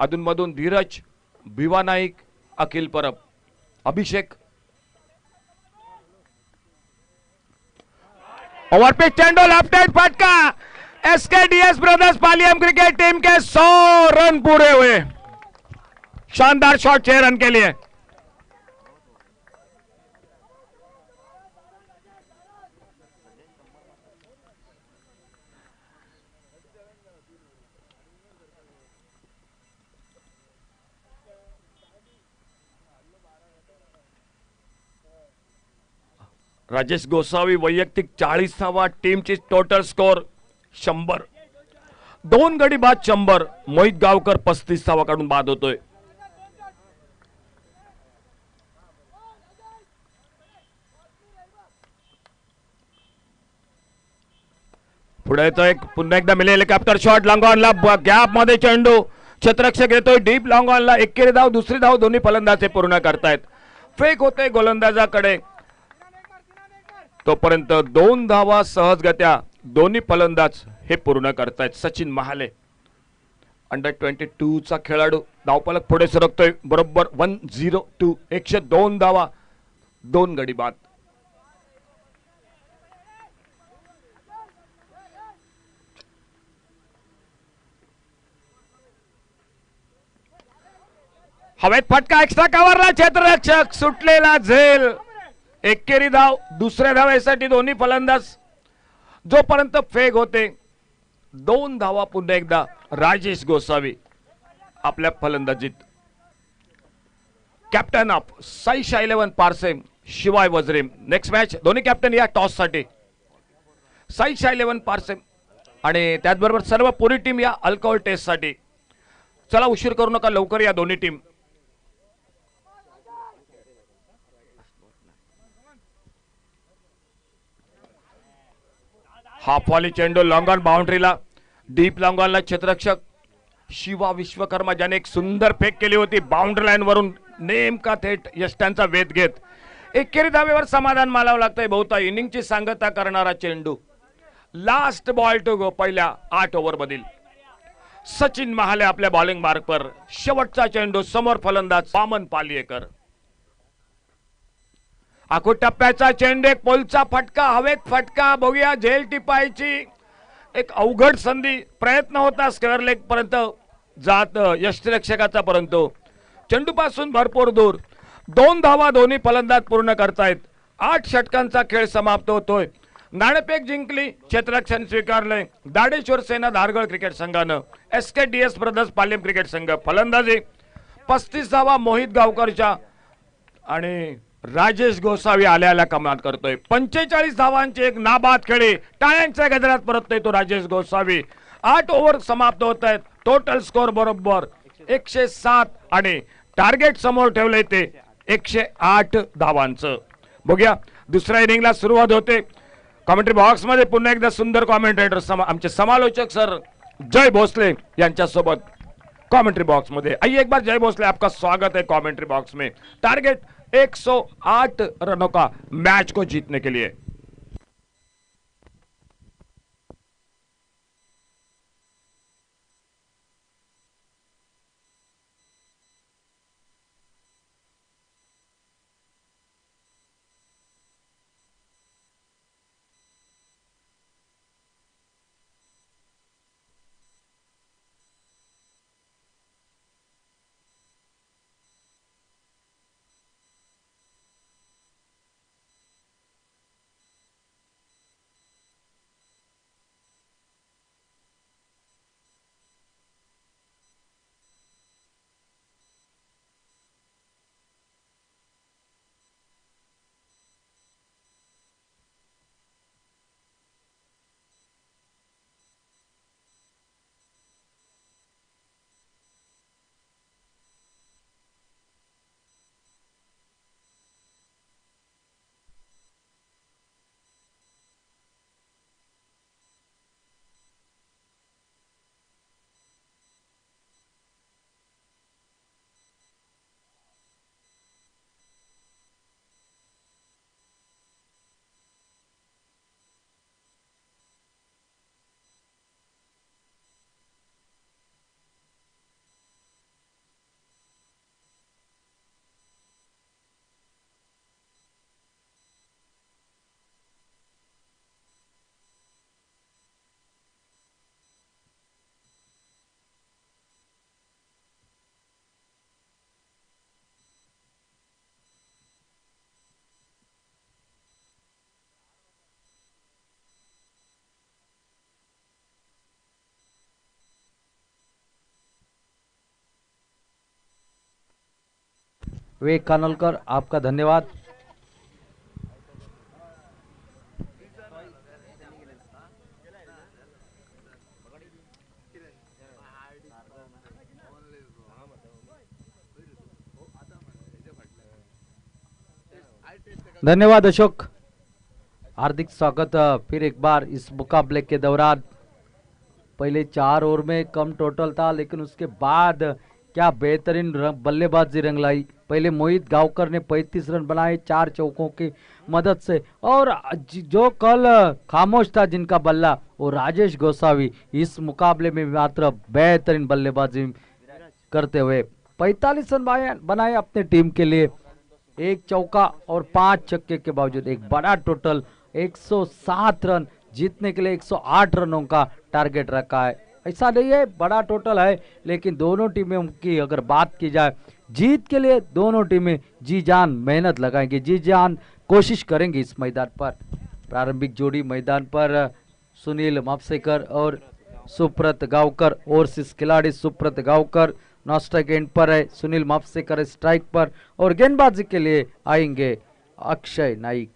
अधूनमधून धीरज, भिवा नाईक, अखिल परब, अभिषेक. ओवरपिच चेंडू लेफ्ट हैंड फटका. SKDS ब्रदर्स पालियम क्रिकेट टीम के 100 रन पूरे हुए. शानदार शॉट 6 रन के लिए. राजेश गोसावी वैयक्तिक 40वा, टीमची टोटल स्कोर 100. 2 गडी बाद 100. मोहित गावकर 35वा काढून बाद होतोय. पुढे येतो एक पुन्हा एकदा मिले हेलिकॉप्टर शॉट. लॉंग ऑनला गॅप मध्ये चेंडू क्षेत्ररक्षक येतोय डीप. लॉंग ऑनला एकेरी धाव, दुसरी धाव दोन्ही फलंदाज पूर्ण करतायत. फेक होते गोलंदाजाकडे. तोपर्यंत 2 धावा सहजगत्या दोन्ही फलंदाज हे पूर्ण करतायत. सचिन महाले अंडर 22 चा खेळाडू. धावफलक पुढे सरकतोय. बरोबर 102. 102 धावा, 2 गडी बाद. हवेत फटका एक्स्ट्रा कव्हरला क्षेत्ररक्षक सुटलेला झेल. एकेरी धाव. दुसऱ्या धावेसाठी दोन्ही फलंदाज जोपर्यंत फेक होते 2 धावा पुन्हा एकदा राजेश गोसावी आपल्या फलंदाजीत. Captain of Saisha 11 Parsem Shivay Vajrem. Next match दोन्ही कॅप्टन या टॉस साठी. साईशा 11 पारसेम आणि त्याचबरोबर सर्व पुरी टीम या अल्कोहोल टेस्ट साठी. चला उशीर करू नका, लवकर या दोन्ही टीम. हाफ वॉली चेंडू लॉंग ऑन बाउंड्रीला. डीप लॉंग ऑनला क्षेत्ररक्षक शिवा विश्वकर्मा ज्याने एक सुंदर फेक केली होती बाउंड्री लाईन वरून नेमका थेट यष्ट्यांचा वेध घेत. एकेरी धावेवर समाधान मानावं लागतंय. बहुता इनिंगची सांगता करणारा चेंडू. लास्ट बॉल टू गो पहिल्या 8 ओव्हर मधील. सचिन महाले आपल्या बॉलिंग मार्कवर. शेवटचा चेंडू. समोर फलंदाज वामन पालियेकर. आखो टप्प्याचा चेंडू. एक पोलचा फटका. हवेत फटका. बघूया झेल टिपायची एक अवघड संधी. प्रयत्न होता स्क्वेअर लेग पर्यंत जात यष्टिरक्षकाचा, परंतु चेंडूपासून भरपूर दूर. 2 धावा दोन्ही फलंदाज पूर्ण करतायत. 8 षटकांचा खेळ समाप्त होतोय. नाणेफेक जिंकली. क्षेत्ररक्षण स्वीकारलंय दाडेश्वर सेना धारगळ क्रिकेट संघानं. SKDS ब्रदर्स पालेम क्रिकेट संघ. फलंदाजी 35 धावा मोहित गावकरच्या आणि राजेश गोसावी आल्याला कमाल करतोय. 45 धावांची एक नाबाद खेळी. टाळ्यांच्या गजरात परततोय तो राजेश गोसावी. 8 ओव्हर समाप्त होत आहेत. टोटल स्कोर बरोबर 107 आणि टार्गेट समोर ठेवलंय ते 108 धावांचं. बघूया दुसऱ्या इनिंगला सुरुवात होते. कॉमेंट्री बॉक्स मध्ये पुन्हा एकदा सुंदर कॉमेंटेटर आमचे समालोचक सर जय भोसले यांच्यासोबत कॉमेंट्री बॉक्स मध्ये. आइए एक बार जय भोसले, आपका स्वागत है कॉमेंट्री बॉक्स में. टारगेट 108 रनों का मैच को जीतने के लिए. विवेक कानोलकर आपका धन्यवाद. धन्यवाद अशोक. हार्दिक स्वागत फिर एक बार इस मुकाबले के दौरान. पहले 4 ओवर में कम टोटल था, लेकिन उसके बाद क्या बेहतरीन बल्लेबाजी रंग लाई. पहले मोहित गावकर ने 35 रन बनाए 4 चौकों की मदद से, और जो कल खामोश था जिनका बल्ला वो राजेश गोसावी इस मुकाबले में मात्र बेहतरीन बल्लेबाजी करते हुए 45 रन बनाए अपने टीम के लिए. 1 चौका और 5 छक्के के बावजूद एक बड़ा टोटल 107 रन जीतने के लिए 108 रनों का टारगेट रखा है. ऐसा नहीं है बड़ा टोटल है, लेकिन दोनों टीमों की अगर बात की जाए जीत के लिए दोनों टीमें जी जान मेहनत लगाएंगी, जी जान कोशिश करेंगी इस मैदान पर। प्रारंभिक जोड़ी मैदान पर सुनील मापसेकर और सुब्रत गांवकर, ओवरसीज खिलाड़ी Subrata Gaonkar non strike end पर है, सुनील मापसेकर स्ट्राइक पर और गेंदबाजी के लिए आएंगे अक्षय नाइक।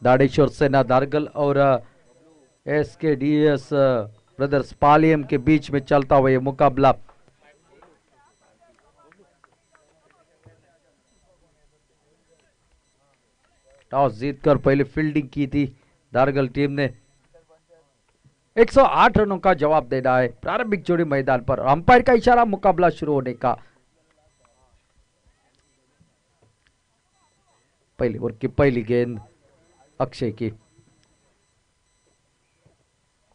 दाड़ेश्वर सेना दारगल और SKDS ब्रदर्स पालियम के बीच में चलता हुआ ये मुकाबला। टॉस जीतकर पहले फील्डिंग की थी दारगल टीम ने। 108 रनों का जवाब देना है प्रारंभिक जोड़ी मैदान पर। अंपायर का इशारा मुकाबला शुरू होने का। पहली ओवर की पहली गेंद अक्षय की,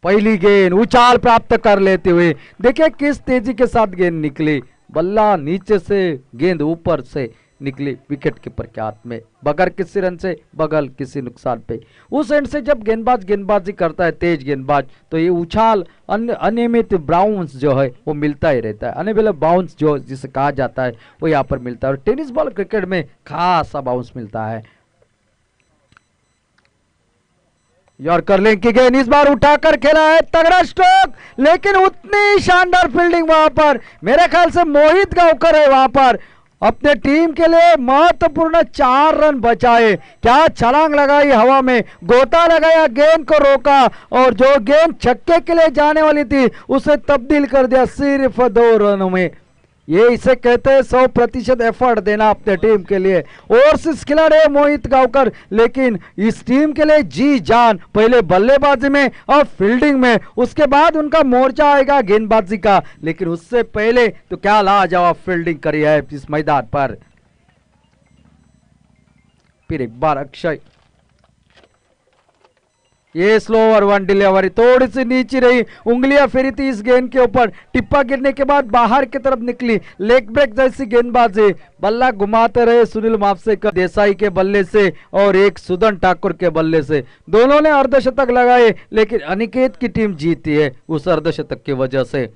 पहली गेंद उछाल प्राप्त कर लेते हुए देखिए किस तेजी के साथ गेंद निकली। बल्ला नीचे से, गेंद ऊपर से निकली विकेट कीपर के हाथ में, बगैर किसी रन से, बगैर किसी नुकसान पे। उस एंड से जब गेंदबाज गेंदबाजी करता है तेज गेंदबाज, तो ये उछाल अनियमित बाउंस जो है वो मिलता ही रहता है। अनएवेलेबल बाउंस जो जिसे कहा जाता है वो यहाँ पर मिलता है और टेनिस बॉल क्रिकेट में खासा बाउंस मिलता है। यॉर्कर लेग की गेंद इस बार उठाकर खेला है, तगड़ा स्ट्रोक, लेकिन उतनी शानदार फील्डिंग वहां पर मेरे ख्याल से मोहित गांवकर है वहां पर अपने टीम के लिए महत्वपूर्ण 4 रन बचाए। क्या छलांग लगाई हवा में, गोता लगाया, गेंद को रोका और जो गेंद छक्के के लिए जाने वाली थी उसे तब्दील कर दिया सिर्फ 2 रनों में। ये इसे कहते हैं 100% एफर्ट देना अपने टीम के लिए। ओवरसीज खिलाड़ी मोहित गांवकर, लेकिन इस टीम के लिए जी जान पहले बल्लेबाजी में और फील्डिंग में, उसके बाद उनका मोर्चा आएगा गेंदबाजी का, लेकिन उससे पहले तो क्या लाजवाब फील्डिंग करी है इस मैदान पर। फिर एक बार अक्षय, ये स्लोअर वन डिलीवरी थोड़ी सी नीचे रही, उंगलियां फेरी थी इस गेंद के ऊपर, टिप्पा गिरने के बाद बाहर की तरफ निकली, लेग ब्रेक जैसी गेंदबाजी। बल्ला घुमाते रहे सुनील मापसेकर देसाई के बल्ले से और एक सुदन ठाकुर के बल्ले से, दोनों ने अर्धशतक लगाए, लेकिन अनिकेत की टीम जीती है उस अर्धशतक की वजह से।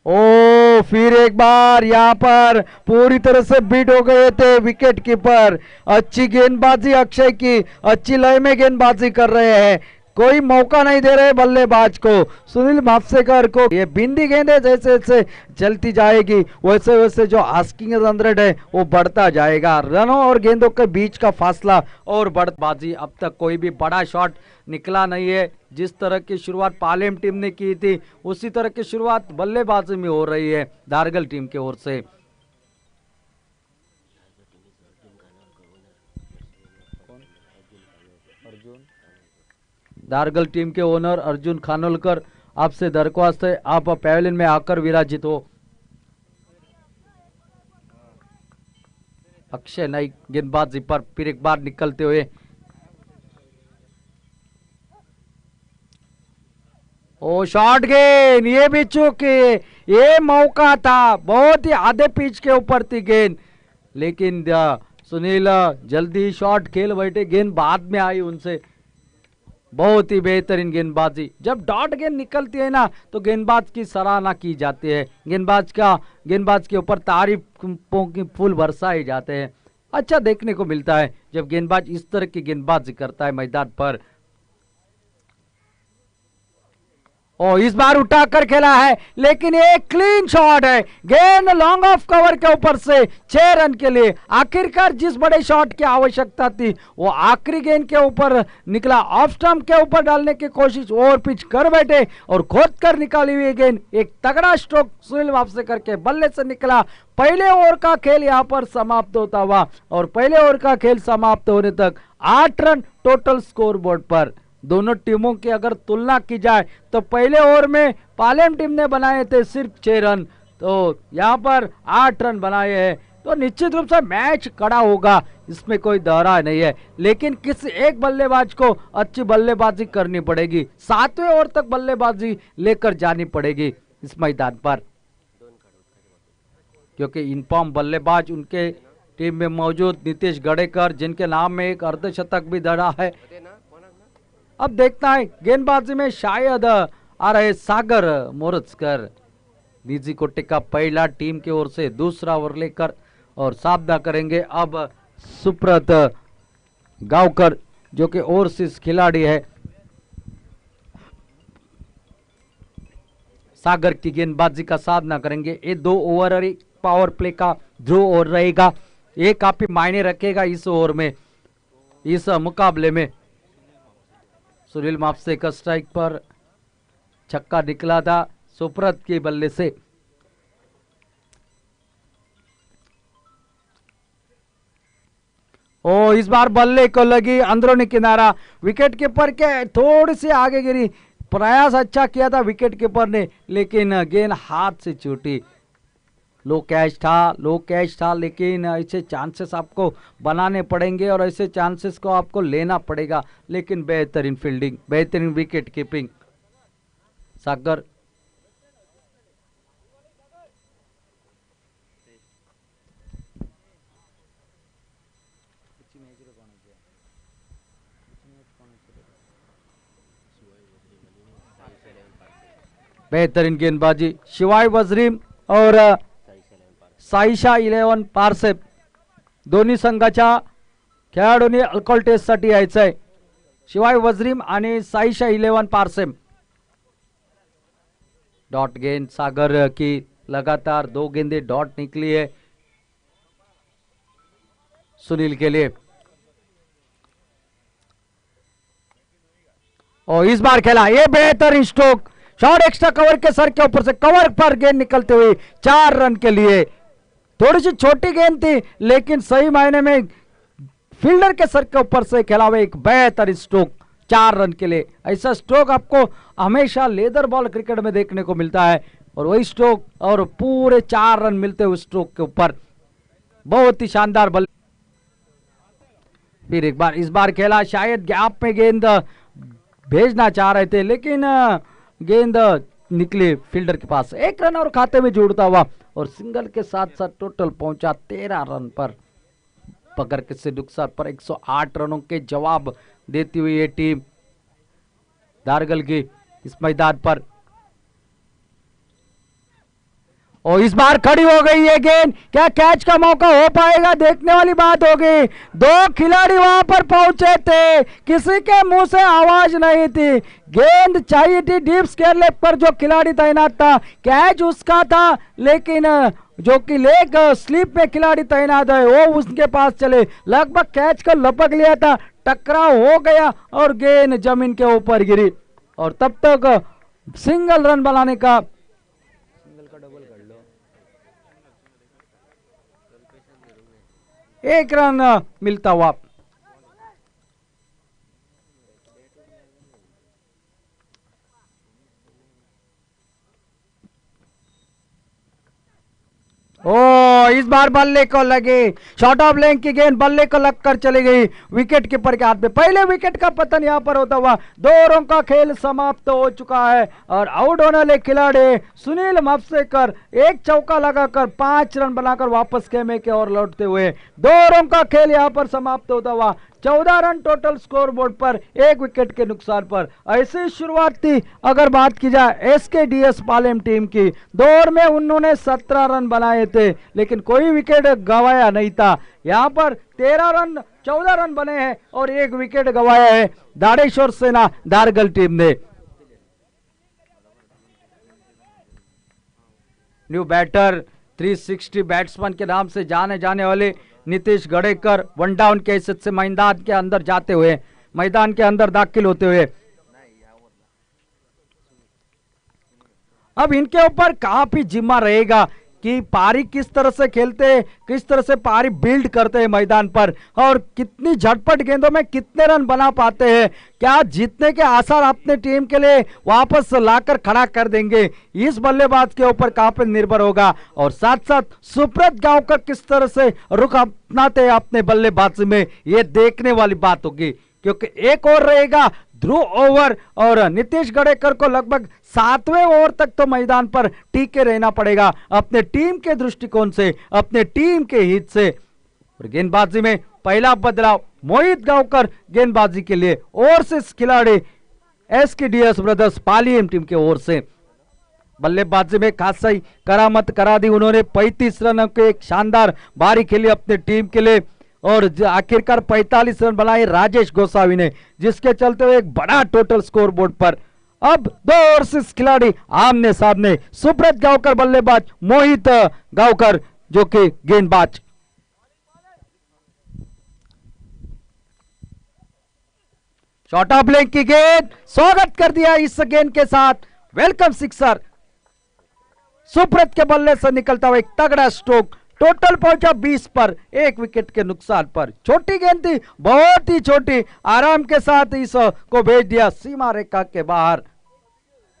ओ फिर एक बार यहाँ पर पूरी तरह से बीट हो गए थे विकेट कीपर। अच्छी गेंदबाजी अक्षय की, अच्छी लय में गेंदबाजी कर रहे हैं, कोई मौका नहीं दे रहे बल्लेबाज को, सुनील मापसेकर को। ये बिंदी गेंदें जैसे जैसे चलती जाएगी वैसे वैसे जो आस्किंग रन रेट है वो बढ़ता जाएगा। रनों और गेंदों के बीच का फासला और बढ़बाजी। अब तक कोई भी बड़ा शॉट निकला नहीं है। जिस तरह की शुरुआत पालेम टीम ने की थी उसी तरह की शुरुआत बल्लेबाजी में हो रही है दारगल टीम की ओर से। दारगल टीम के ओनर अर्जुन खानोलकर, आपसे दरख्वास्त है आप पैवेलियन में आकर विराजित हो। अक्षय नाइक गेंदबाजी पर फिर एक बार निकलते हुए, ओ शॉर्ट गेंद, ये भी चूक, ये मौका था, बहुत ही आधे पिच के ऊपर थी गेंद, लेकिन सुनील जल्दी शॉट खेल बैठे, गेंद बाद में आई उनसे। बहुत ही बेहतरीन गेंदबाजी। जब डॉट गेंद निकलती है ना तो गेंदबाज की सराहना की जाती है, गेंदबाज के ऊपर तारीफों की फूल बरसाए जाते हैं। अच्छा देखने को मिलता है जब गेंदबाज इस तरह की गेंदबाजी करता है मैदान पर। ओ इस बार उठाकर खेला है, लेकिन ये क्लीन शॉट है, गेंद लॉन्ग ऑफ कवर के ऊपर से 6 रन के लिए। आखिरकार जिस बड़े शॉट की आवश्यकता थी वो आखिरी गेंद के ऊपर निकला, ऑफ स्टंप के ऊपर डालने की कोशिश ओवर पिच कर बैठे और खोद कर निकाली हुई गेंद। एक तगड़ा स्ट्रोक सुनील मापसेकर के बल्ले से निकला। पहले ओवर का खेल यहाँ पर समाप्त होता हुआ और पहले ओवर का खेल समाप्त होने तक 8 रन टोटल स्कोर बोर्ड पर। दोनों टीमों की अगर तुलना की जाए तो पहले ओवर में पालेम टीम ने बनाए थे सिर्फ 6 रन, तो यहाँ पर 8 रन बनाए हैं, तो निश्चित रूप से मैच कड़ा होगा, इसमें कोई दोहरा नहीं है। लेकिन किसी एक बल्लेबाज को अच्छी बल्लेबाजी करनी पड़ेगी, 7वें ओवर तक बल्लेबाजी लेकर जानी पड़ेगी इस मैदान पर, क्योंकि इनफॉर्म बल्लेबाज उनके टीम में मौजूद नीतीश गड़ेकर, जिनके नाम में एक अर्धशतक भी दड़ा है। अब देखता है गेंदबाजी में शायद आ रहे सागर मोरजकर। निजी कोटे का पहला टीम की ओर से दूसरा ओवर लेकर और सामना करेंगे अब सुब्रत गांवकर जो कि ओवरसीज खिलाड़ी है। सागर की गेंदबाजी का सामना करेंगे। ये 2 ओवर और एक पावर प्ले का ड्रॉ ओवर रहेगा। ये काफी मायने रखेगा इस ओवर में, इस मुकाबले में। सुनील मापसे का स्ट्राइक पर छक्का निकला था सुब्रत के बल्ले से। ओ इस बार बल्ले को लगी अंदरूनी किनारा, विकेट कीपर के थोड़ी सी आगे गिरी। प्रयास अच्छा किया था विकेट कीपर ने, लेकिन गेंद हाथ से छूटी। लो कैच था, लेकिन ऐसे चांसेस आपको बनाने पड़ेंगे और ऐसे चांसेस को आपको लेना पड़ेगा। लेकिन बेहतरीन फील्डिंग, बेहतरीन विकेट कीपिंग सागर। बेहतरीन गेंदबाजी शिवाय वजरीम और साईशा 11 पारसेप दोन्ही संघाच्या खेळाडूंनी अल्कोहोल टेस्ट साठी यायचं आहे। शिवाय वजरीम आणि साईशा 11 पारसेप। डॉट गेंद सागर की लगातार 2 गेंदें डॉट निकली है सुनील के लिए। और इस बार खेला ये बेहतरीन स्ट्रोक, शॉट एक्स्ट्रा कवर के सर के ऊपर से कवर पर गेंद निकलते हुए 4 रन के लिए। थोड़ी सी छोटी गेंद थी लेकिन सही मायने में फील्डर के सर के ऊपर से खेला हुआ एक बेहतरीन स्ट्रोक 4 रन के लिए। ऐसा स्ट्रोक आपको हमेशा लेदर बॉल क्रिकेट में देखने को मिलता है और वही स्ट्रोक और पूरे 4 रन मिलते हुए स्ट्रोक के ऊपर। बहुत ही शानदार बल। फिर एक बार इस बार खेला, शायद गैप में गेंद भेजना चाह रहे थे लेकिन गेंद निकली फील्डर के पास। 1 रन और खाते में जोड़ता हुआ और सिंगल के साथ साथ टोटल पहुंचा 13 रन पर। पकड़ के से नुकसान पर 108 रनों के जवाब देती हुई ये टीम दारगल की इस मैदान पर। और इस बार खड़ी हो गई ये गेंद, क्या कैच का मौका हो पाएगा, देखने वाली बात होगी। 2 खिलाड़ी वहां पर पहुंचे थे, किसी के मुंह से आवाज नहीं थी। गेंद चाहिए थी डीप स्क्वायर लेग पर, जो खिलाड़ी तैनात था कैच उसका था, लेकिन जो कि लेग स्लिप में खिलाड़ी तैनात है वो उसके पास चले, लगभग कैच को लपक लिया था, टकराव हो गया और गेंद जमीन के ऊपर गिरी और तब तक सिंगल रन बनाने का 1 रन मिलता हुआ। ओ इस बार बल्ले को लगी, शॉर्ट ऑफ लेंथ की गेंद बल्ले को लगकर चली गई विकेट कीपर के हाथ में। पहले विकेट का पतन यहां पर होता हुआ 2 ओवरों का खेल समाप्त हो चुका है और आउट होने वाले खिलाड़ी सुनील मापसेकर 1 चौका लगाकर 5 रन बनाकर वापस खेमे के ओर लौटते हुए 2 ओवरों का खेल यहां पर समाप्त होता हुआ 14 रन टोटल स्कोर बोर्ड पर 1 विकेट के नुकसान पर। ऐसी शुरुआत थी अगर बात की जाए एसकेडीएस पालेम टीम की। 2 ओवर में उन्होंने 17 रन बनाए थे लेकिन कोई विकेट गंवाया नहीं था। यहां पर 14 रन बने हैं और 1 विकेट गंवाया है दाड़ेश्वर सेना दारगल टीम ने। न्यू बैटर 360 बैट्समैन के नाम से जाने जाने वाले नीतीश गड़ेकर 1 डाउन के हिस्से से मैदान के अंदर जाते हुए, मैदान के अंदर दाखिल होते हुए अब इनके ऊपर काफी जिम्मा रहेगा कि पारी किस तरह से खेलते हैं, किस तरह से पारी बिल्ड करते हैं मैदान पर और कितनी झटपट गेंदों में कितने रन बना पाते हैं। क्या जीतने के आसार अपने टीम के लिए वापस लाकर खड़ा कर देंगे, इस बल्लेबाज के ऊपर काफी निर्भर होगा। और साथ साथ सुब्रत गांवकर किस तरह से रुख अपनाते हैं अपने बल्लेबाजी में, यह देखने वाली बात होगी क्योंकि 1 ओवर रहेगा ध्रुव ओवर और नीतीश गड़ेकर को लगभग 7वें ओवर तक तो मैदान पर टीके रहना पड़ेगा अपने टीम के दृष्टिकोण से, अपने टीम के हित से। और गेंदबाजी में पहला बदलाव मोहित गांवकर गेंदबाजी के लिए ओवरसीज खिलाड़ी एसकेडीएस ब्रदर्स पालियम टीम की ओर से। बल्लेबाजी में खासा ही करामत करा दी उन्होंने, 35 रन के एक शानदार बारी खेली अपनी टीम के लिए और आखिरकार 45 रन बनाए राजेश गोसावी ने, जिसके चलते हुए एक बड़ा टोटल स्कोर बोर्ड पर। अब दो ओवरसीज खिलाड़ी आमने सामने, सुब्रत गांवकर बल्लेबाज, मोहित गांवकर जो कि गेंदबाज। शॉर्ट ऑफ लेग की गेंद, स्वागत कर दिया इस गेंद के साथ, वेलकम सिक्सर। सुब्रत के बल्ले से निकलता हुआ एक तगड़ा स्ट्रोक, टोटल पहुंचा 20 पर, एक विकेट के नुकसान पर। छोटी गेंद थी, बहुत ही छोटी, आराम के साथ इस को भेज दिया सीमा रेखा के बाहर।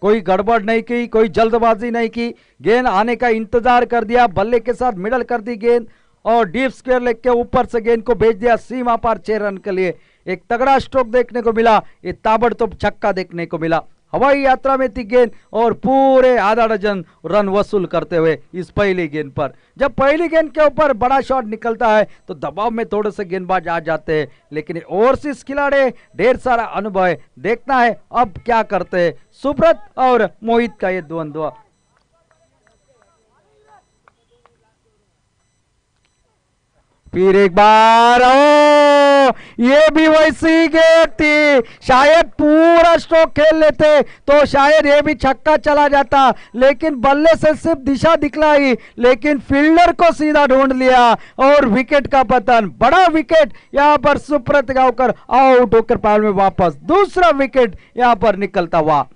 कोई गड़बड़ नहीं की, कोई जल्दबाजी नहीं की, गेंद आने का इंतजार कर दिया, बल्ले के साथ मिडल कर दी गेंद और डीप स्क्वायर लेग के ऊपर से गेंद को भेज दिया सीमा पार 6 रन के लिए। एक तगड़ा स्ट्रोक देखने को मिला, ये ताबड़तोड़ छक्का देखने को मिला। हवाई यात्रा में थी गेंद और पूरे आधा डजन रन वसूल करते हुए इस पहली गेंद पर। जब पहली गेंद के ऊपर बड़ा शॉट निकलता है तो दबाव में थोड़े से गेंदबाज आ जाते हैं, लेकिन ओवरसीज खिलाड़ी ढेर सारा अनुभव है, देखना है अब क्या करते हैं सुब्रत और मोहित का ये द्वंद्व। फिर एक बार, ये भी वैसी गेंद थी, शायद पूरा स्ट्रोक खेल लेते तो शायद ये भी छक्का चला जाता, लेकिन बल्ले से सिर्फ दिशा दिखलाई, लेकिन फील्डर को सीधा ढूंढ लिया और विकेट का पतन। बड़ा विकेट यहां पर सुब्रत गांवकर आउट होकर पाल में वापस, दूसरा विकेट यहां पर निकलता हुआ।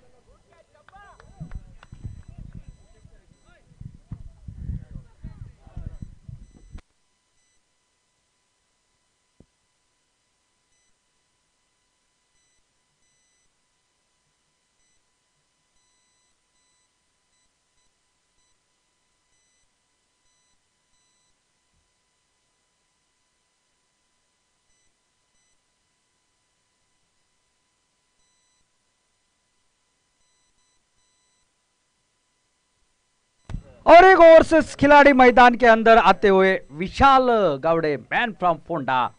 और एक ओवरसीज खिलाड़ी मैदान के अंदर आते हुए विशाल गावड़े, मैन फ्रॉम फोंडा।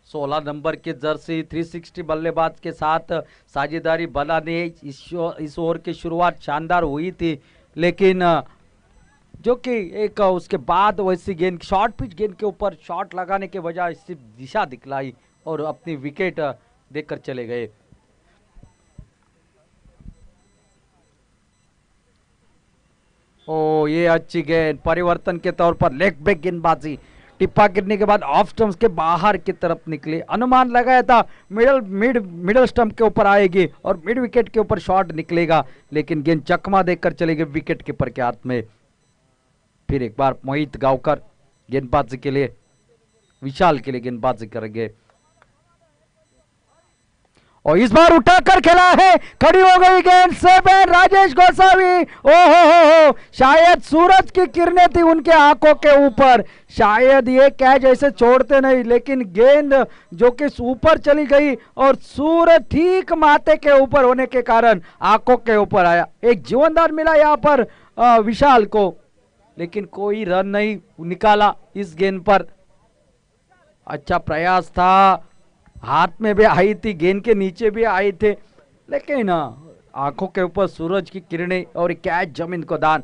सोलह नंबर की जर्सी 360 बल्लेबाज के साथ साझेदारी बनाने इस ओवर की शुरुआत शानदार हुई थी, लेकिन जो कि एक उसके बाद वैसी गेंद, शॉर्ट पिच गेंद के ऊपर शॉट लगाने के बजाय सिर्फ दिशा दिखलाई और अपनी विकेट देकर चले गए। ओ ये अच्छी गेंद, परिवर्तन के तौर पर लेग ब्रेक गेंदबाजी, टिप्पा गिरने के बाद ऑफ स्टंप के बाहर की तरफ निकली। अनुमान लगाया था मिडल स्टंप के ऊपर आएगी और मिड विकेट के ऊपर शॉट निकलेगा, लेकिन गेंद चकमा देकर चले गए विकेट कीपर के हाथ में। फिर एक बार मोहित गांवकर गेंदबाजी के लिए, विशाल के लिए गेंदबाजी करेंगे और इस बार उठाकर खेला है, खड़ी हो गई गेंद से राजेश गोसावी। ओहो, शायद सूरज की किरणें थी उनके आंखों के ऊपर, शायद ये कैच ऐसे छोड़ते नहीं, लेकिन गेंद जो कि ऊपर चली गई और सूरज ठीक माथे के ऊपर होने के कारण आंखों के ऊपर आया। एक जीवनदान मिला यहाँ पर विशाल को, लेकिन कोई रन नहीं निकाला इस गेंद पर। अच्छा प्रयास था, हाथ में भी आई थी, गेंद के नीचे भी आए थे, लेकिन आंखों के ऊपर सूरज की किरणें और कैच जमीन को दान।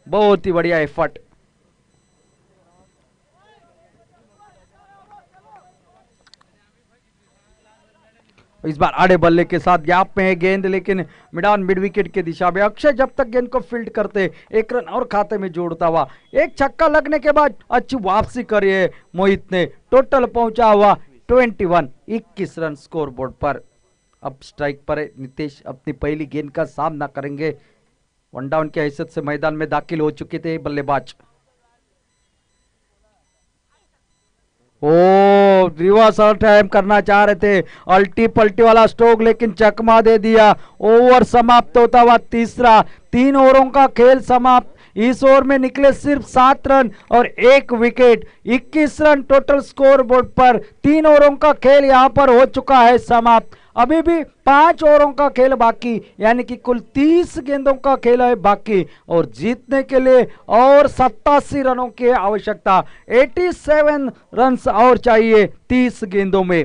बहुत ही बढ़िया एफर्ट। इस बार आड़े बल्ले के साथ गैप में है गेंद, लेकिन मिड विकेट की दिशा में अक्षय जब तक गेंद को फील्ड करते, एक रन और खाते में जोड़ता हुआ। एक छक्का लगने के बाद अच्छी वापसी करी है मोहित ने, टोटल पहुंचा हुआ 21 रन स्कोर बोर्ड पर। अब स्ट्राइक पर नितेश अपनी पहली गेंद का सामना करेंगे। वन डाउन की हैसियत से मैदान में दाखिल हो चुके थे बल्लेबाज। ओ रिवर्स टाइम करना चाह रहे थे, अल्टी पल्टी वाला स्ट्रोक, लेकिन चकमा दे दिया। ओवर समाप्त होता हुआ तीसरा, 3 ओवरों का खेल समाप्त। इस ओवर में निकले सिर्फ 7 रन और 1 wicket, 21 run total score board पर। 3 ओवरों का खेल यहां पर हो चुका है समाप्त। अभी भी 5 ओवरों का खेल बाकी, यानी कि कुल 30 गेंदों का खेल है बाकी और जीतने के लिए और 87 रनों की आवश्यकता। 87 रन्स और चाहिए 30 गेंदों में।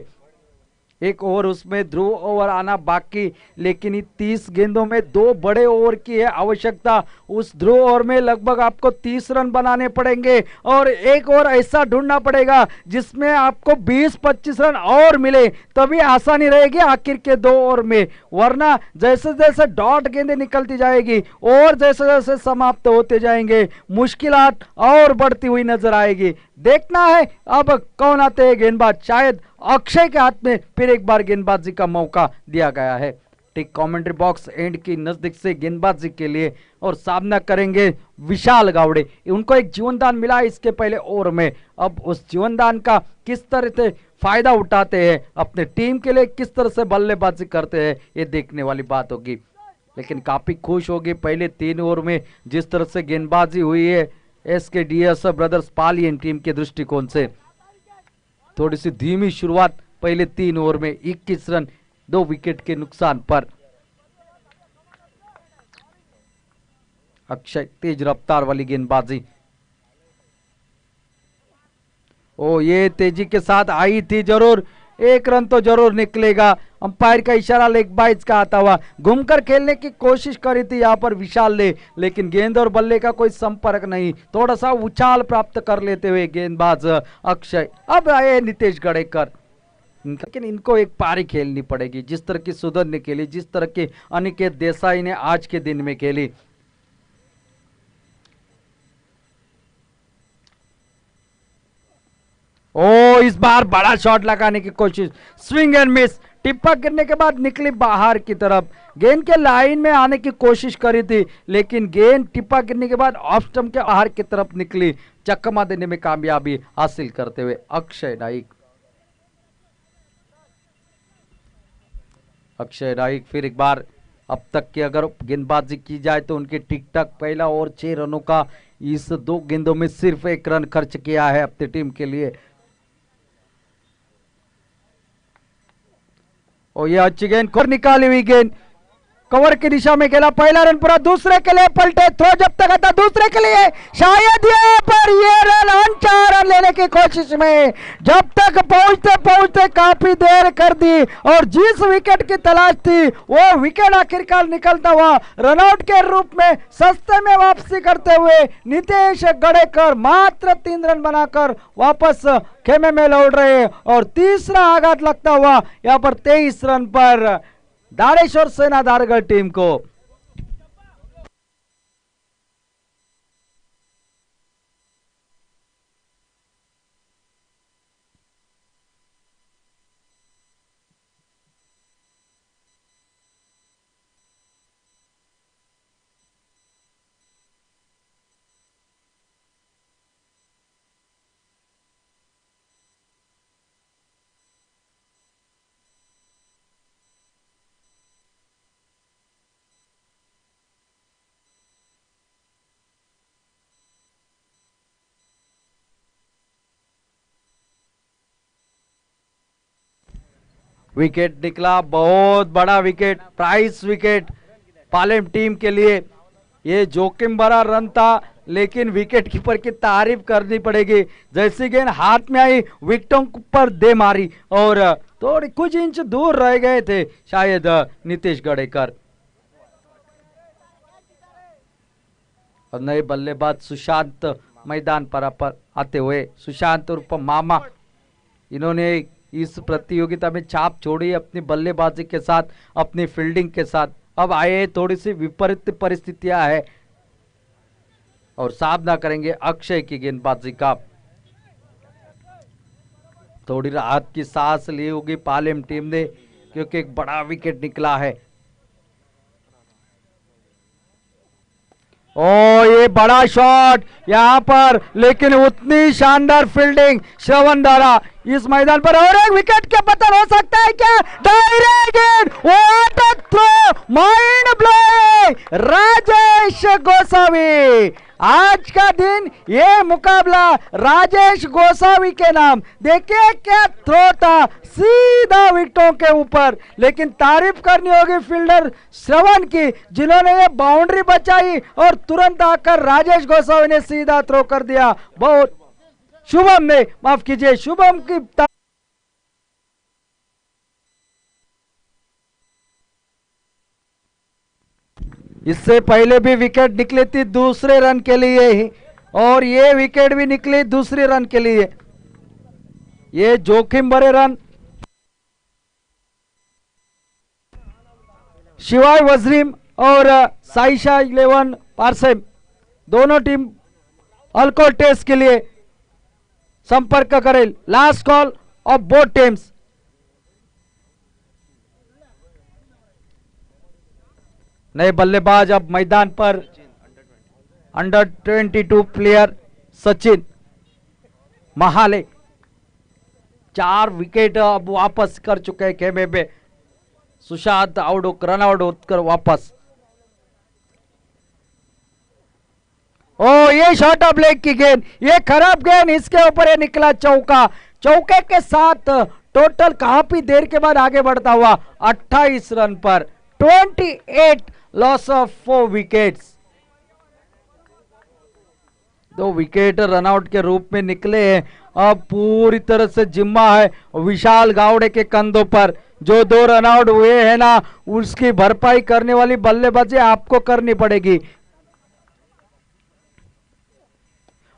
एक ओवर उसमें ध्रुव ओवर आना बाकी, लेकिन 30 गेंदों में 2 बड़े ओवर की है आवश्यकता। उस ध्रुव ओवर में लगभग आपको 30 रन बनाने पड़ेंगे और एक ओवर ऐसा ढूंढना पड़ेगा जिसमें आपको 20-25 रन और मिले, तभी आसानी रहेगी आखिर के 2 ओवर में। वरना जैसे जैसे डॉट गेंदें निकलती जाएगी और जैसे जैसे समाप्त होते जाएंगे, मुश्किलात और बढ़ती हुई नजर आएगी। देखना है अब कौन आते हैं गेंदबाज। शायद अक्षय के हाथ में फिर एक बार गेंदबाजी का मौका दिया गया है। ठीक कमेंट्री बॉक्स एंड की नजदीक से गेंदबाजी के लिए और सामना करेंगे विशाल गावड़े। उनको एक जीवनदान मिला इसके पहले ओवर में, अब उस जीवनदान का किस तरह से फायदा उठाते हैं, अपने टीम के लिए किस तरह से बल्लेबाजी करते हैं, ये देखने वाली बात होगी। लेकिन काफी खुश होगी पहले 3 ओवर में जिस तरह से गेंदबाजी हुई है SKDS ब्रदर्स पालियन टीम के दृष्टिकोण से। थोड़ी सी धीमी शुरुआत पहले 3 ओवर में, 21 रन 2 विकेट के नुकसान पर। अक्षय तेज रफ्तार वाली गेंदबाजी, ओ ये तेजी के साथ आई थी, जरूर 1 रन तो जरूर निकलेगा। अंपायर का इशारा लेग बाइज का आता हुआ, घूमकर खेलने की कोशिश करी थी यहाँ पर विशाल ने, लेकिन गेंद और बल्ले का कोई संपर्क नहीं। थोड़ा सा उछाल प्राप्त कर लेते हुए गेंदबाज अक्षय। अब आए नितेश गड़ेकर, लेकिन इनको एक पारी खेलनी पड़ेगी जिस तरह की सुधर ने खेली, जिस तरह की अनिकेत देसाई ने आज के दिन में खेली। ओ इस बार बड़ा शॉट लगाने की कोशिश, स्विंग एंड मिस, टिप्पा गिरने के बाद निकली बाहर की तरफ। गेंद के लाइन में आने की कोशिश करी थी, लेकिन गेंद टिप्पा गिरने के बाद ऑफ स्टंप के बाहर की तरफ निकली। चकमा देने में कामयाबी हासिल करते हुए अक्षय नाइक। अक्षय नाइक फिर एक बार, अब तक की अगर गेंदबाजी की जाए तो उनके ठीक ठाक पहला ओवर 6 रनों का, इस 2 गेंदों में सिर्फ 1 रन खर्च किया है अपनी टीम के लिए। और ये अच्छी गेंद को निकाली हुई गेंद, कवर की दिशा में खेला, पहला रन पूरा, दूसरे के लिए पलटे, थ्रो जब तक आता दूसरे के लिए, शायद ये पर ये रन 4 रन लेने की कोशिश में जब तक पहुंचते पहुंचते काफी देर कर दी और जिस विकेट की तलाश थी वो विकेट आखिरकार निकलता हुआ रनआउट के रूप में सस्ते में वापसी करते हुए नितेश गड़ेकर मात्र 3 रन बनाकर वापस खेमे में लौट रहे और तीसरा आघात लगता हुआ यहाँ पर 23 रन पर दाड़ेश्वर सेना दारगढ़ टीम को। विकेट निकला, बहुत बड़ा wicket, price wicket Palem team के लिए। ये जोखिम भरा रन था, लेकिन विकेट कीपर की तारीफ करनी पड़ेगी। जैसी गेंद हाथ में आई विकेटों पर दे मारी और थोड़ी कुछ इंच दूर रह गए थे शायद नितेश गड़ेकर। और नए बल्लेबाज सुशांत मैदान पर आते हुए, सुशांत उर्फ मामा, इन्होंने इस प्रतियोगिता में छाप छोड़ी अपनी बल्लेबाजी के साथ, अपनी फील्डिंग के साथ। अब आए थोड़ी सी विपरीत परिस्थितियां है और सामना करेंगे अक्षय की गेंदबाजी का। थोड़ी राहत की सांस ली होगी पालेम टीम ने, क्योंकि एक बड़ा विकेट निकला है। ओ ये बड़ा शॉट यहां पर, लेकिन उतनी शानदार फील्डिंग श्रवण द्वारा इस मैदान पर। और एक विकेट के पतन हो सकता है क्या? Direct throw, mind blowing, Rajesh Gosavi आज का दिन ये मुकाबला राजेश गोसावी के नाम। देखिए क्या थ्रो था, सीधा विकेटों के ऊपर। लेकिन तारीफ करनी होगी फील्डर श्रवण की, जिन्होंने ये बाउंड्री बचाई और तुरंत आकर राजेश गोसावी ने सीधा थ्रो कर दिया। बहुत शुभम ने, माफ कीजिए, शुभम की इससे पहले भी विकेट निकली थी दूसरे रन के लिए ही, और ये विकेट भी निकली दूसरे रन के लिए। ये जोखिम भरे रन शिवाय वजरीम और साइशा 11 पारसेम दोनों टीम अल्कोहल टेस्ट के लिए संपर्क करें। Last call of both teams. नए बल्लेबाज अब मैदान पर under 22 player Sachin Mahale 4 wicket अब वापस कर चुके हैं खेमे में। सुशांत आउट रन आउट होकर वापस। ओ ये शॉट ऑफ लेग की गेंद, ये खराब गेंद, इसके ऊपर ये निकला चौका। चौके के साथ टोटल काफी देर के बाद आगे बढ़ता हुआ 28 रन पर 28 loss of 4 wickets. 2 wicket run out के रूप में निकले हैं। अब पूरी तरह से जिम्मा है विशाल गावड़े के कंधों पर। जो 2 रनआउट हुए हैं ना, उसकी भरपाई करने वाली बल्लेबाजी आपको करनी पड़ेगी।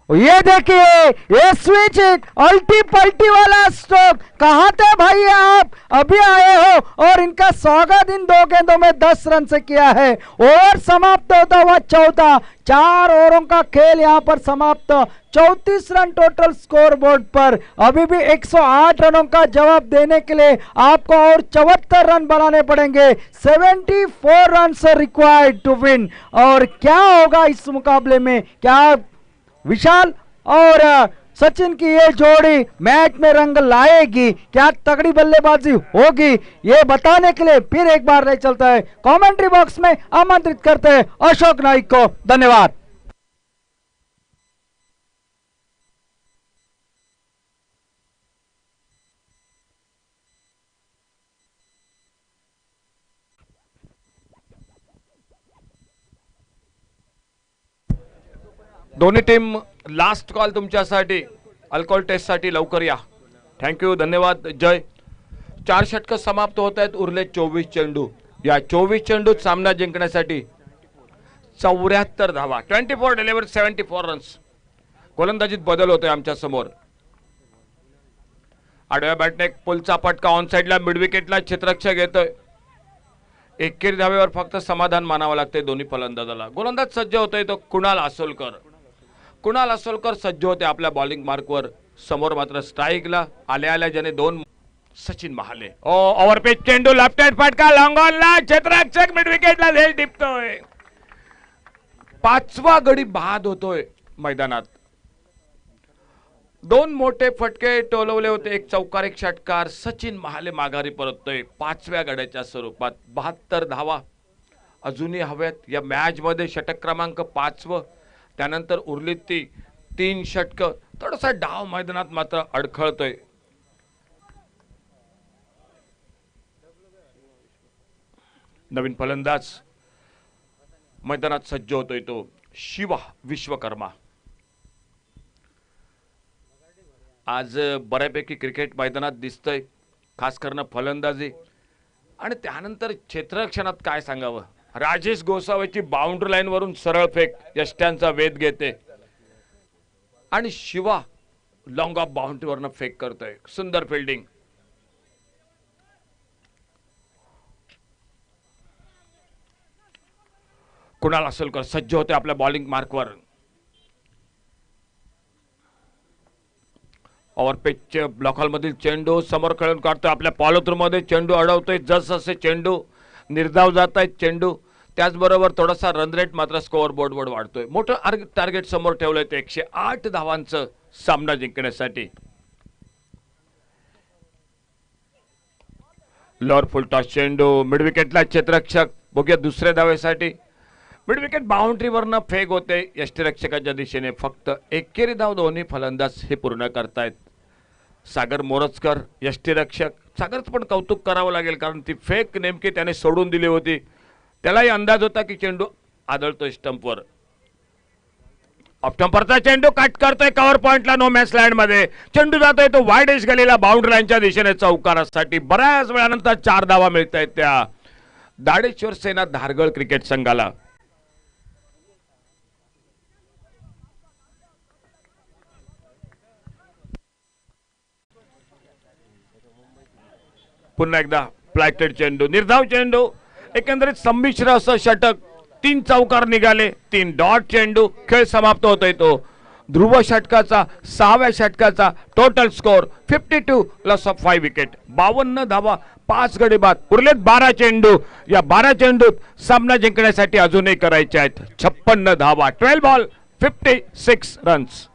ये देखिए, ये स्विच अल्टी पल्टी वाला स्ट्रोक। कहां थे भाई आप, अभी आए हो और इनका स्वागत इन 2 गेंदों में 10 रन से किया है। ओवर समाप्त होता हुआ 14, 4 ओवरों का खेल यहां पर समाप्त। 34 रन टोटल स्कोर बोर्ड पर। अभी भी 108 रनों का जवाब देने के लिए आपको और 74 रन बनाने पड़ेंगे। 74 रन रिक्वायर्ड टू विन। और क्या होगा इस मुकाबले में, क्या विशाल और सचिन की ये जोड़ी मैच में रंग लाएगी, क्या तगड़ी बल्लेबाजी होगी, ये बताने के लिए फिर एक बार ले चलता है कमेंट्री बॉक्स में आमंत्रित करते हैं अशोक नाइक को। धन्यवाद। दोन्ही टीम लास्ट कॉल तुमच्यासाठी अल्कोहल टेस्टसाठी लवकर या। थँक्यू, धन्यवाद, जय। 4 षटकं समाप्त होत आहेत, उरले 24 चेंडू। या 24 चेंडूत सामना जिंकण्यासाठी 74 धावा, 24 डिलिव्हर 74 रन्स। गोलंदाजीत बदल होतोय आमच्या समोर। आडव्या बॅटने एक पुलचा फटका ऑन साइडला मिड विकेटला क्षेत्ररक्षक येतोय। 21 धावेवर फक्त समाधान मानावं लागते दोन्ही फलंदाजाला। गोलंदाज सज्ज होतोय तो कुणाल आसोलकर। कुणाल आसोलकर सज्ज होते आपल्या बॉलिंग मार्कवर। समोर मात्र स्ट्राईकला आल्या आल्या ज्याने 2 सचिन महाले। ओ ओव्हर पिच चेंडू, लेफ्ट हँड फटका लॉंग ऑनला, क्षेत्ररक्षक मिड विकेटला झेल टिपतोय। 5वा गडी बाद होतोय मैदानात। 2 मोठे फटके टोलवले होते, एक चौकार एक षटकार। सचिन महाले माघारी परततोय 5व्या गड्याच्या स्वरूपात। 72 धावा अजूनही हव्यात या मॅच मध्ये। षटक क्रमांक 5वं, त्यानंतर उरलीत ती 3 षटकं। थोडासा डाव मैदानात मात्र अडखळतोय। नवीन फलंदाज मैदानात सज्ज होतोय तो शिवा विश्वकर्मा। आज बऱ्यापैकी क्रिकेट मैदानात दिसतंय, खास करून फलंदाजी आणि त्यानंतर क्षेत्ररक्षणात काय सांगावं। राजेश गोसावीची बाउंड्री लाईन वरून सरळ फेक यष्ट्यांचा वेध घेते आणि शिवा लॉंग ऑफ बाउंड्री वरून फेक करतोय। सुंदर फिल्डिंग। कुणाल आसोलकर सज्ज होते आपल्या बॉलिंग मार्कवर। ओव्हर पिच ब्लॉक हॉल मधील चेंडू समोर खेळून काढतोय, आपल्या फॉलोथ्रू मध्ये चेंडू अडवतोय। जसजसे चेंडू निर्धाव जात आहेत चेंडू, त्याचबरोबर थोडासा रन रेट मात्र स्कोअर बोर्डवर वाढतोय। मोठं टार्गेट समोर ठेवलंय ते 108 धावांचं सामना जिंकण्यासाठी। लोअर फुल टॉस चेंडू मिड विकेटला क्षेत्ररक्षक बघूया दुसऱ्या धावेसाठी। मिड विकेट बाउंड्रीवरनं फेक होते यष्टीरक्षकाच्या दिशेने. फक्त एकेरी धाव दोन्ही फलंदाज हे पूर्ण करतायत. सागर मोरजकर यष्टीरक्षक. सागरचं पण कौतुक करावं लागेल कारण ती फेक नेमकी त्याने सोडून दिली होती. त्यालाही अंदाज होता की चेंडू आदळतोय स्टंपवर. ऑफ स्टंपरचा चेंडू कट करतोय कव्हर पॉइंटला नो मॅच लँड मध्ये. चेंडू जातोय तो वाईड एज गलीला बाउंड्री लाईनच्या दिशेने चौकारासाठी. बऱ्याच वेळानंतर 4 धावा मिळत आहेत त्या दाडेश्वर सेना धारगळ क्रिकेट संघाला. पुन्हा एकदा फ्लॅटेड चेंडू, निर्धाव चेंडू. एकंदरीत संमिश्र असं षटक. 3 चौकार निघाले, 3 डॉट चेंडू. खेळ समाप्त होतोय तो. ध्रुव षटकाचा 6व्या षटकाचा total score 52 loss of 5 wicket. 52 धावा 5 गडी बाद. उरलेत 12 चेंडू. या 12 चेंडूत सामना जिंकण्यासाठी अजूनही करायचे आहेत 56 धावा. 12 बॉल 56 रन्स.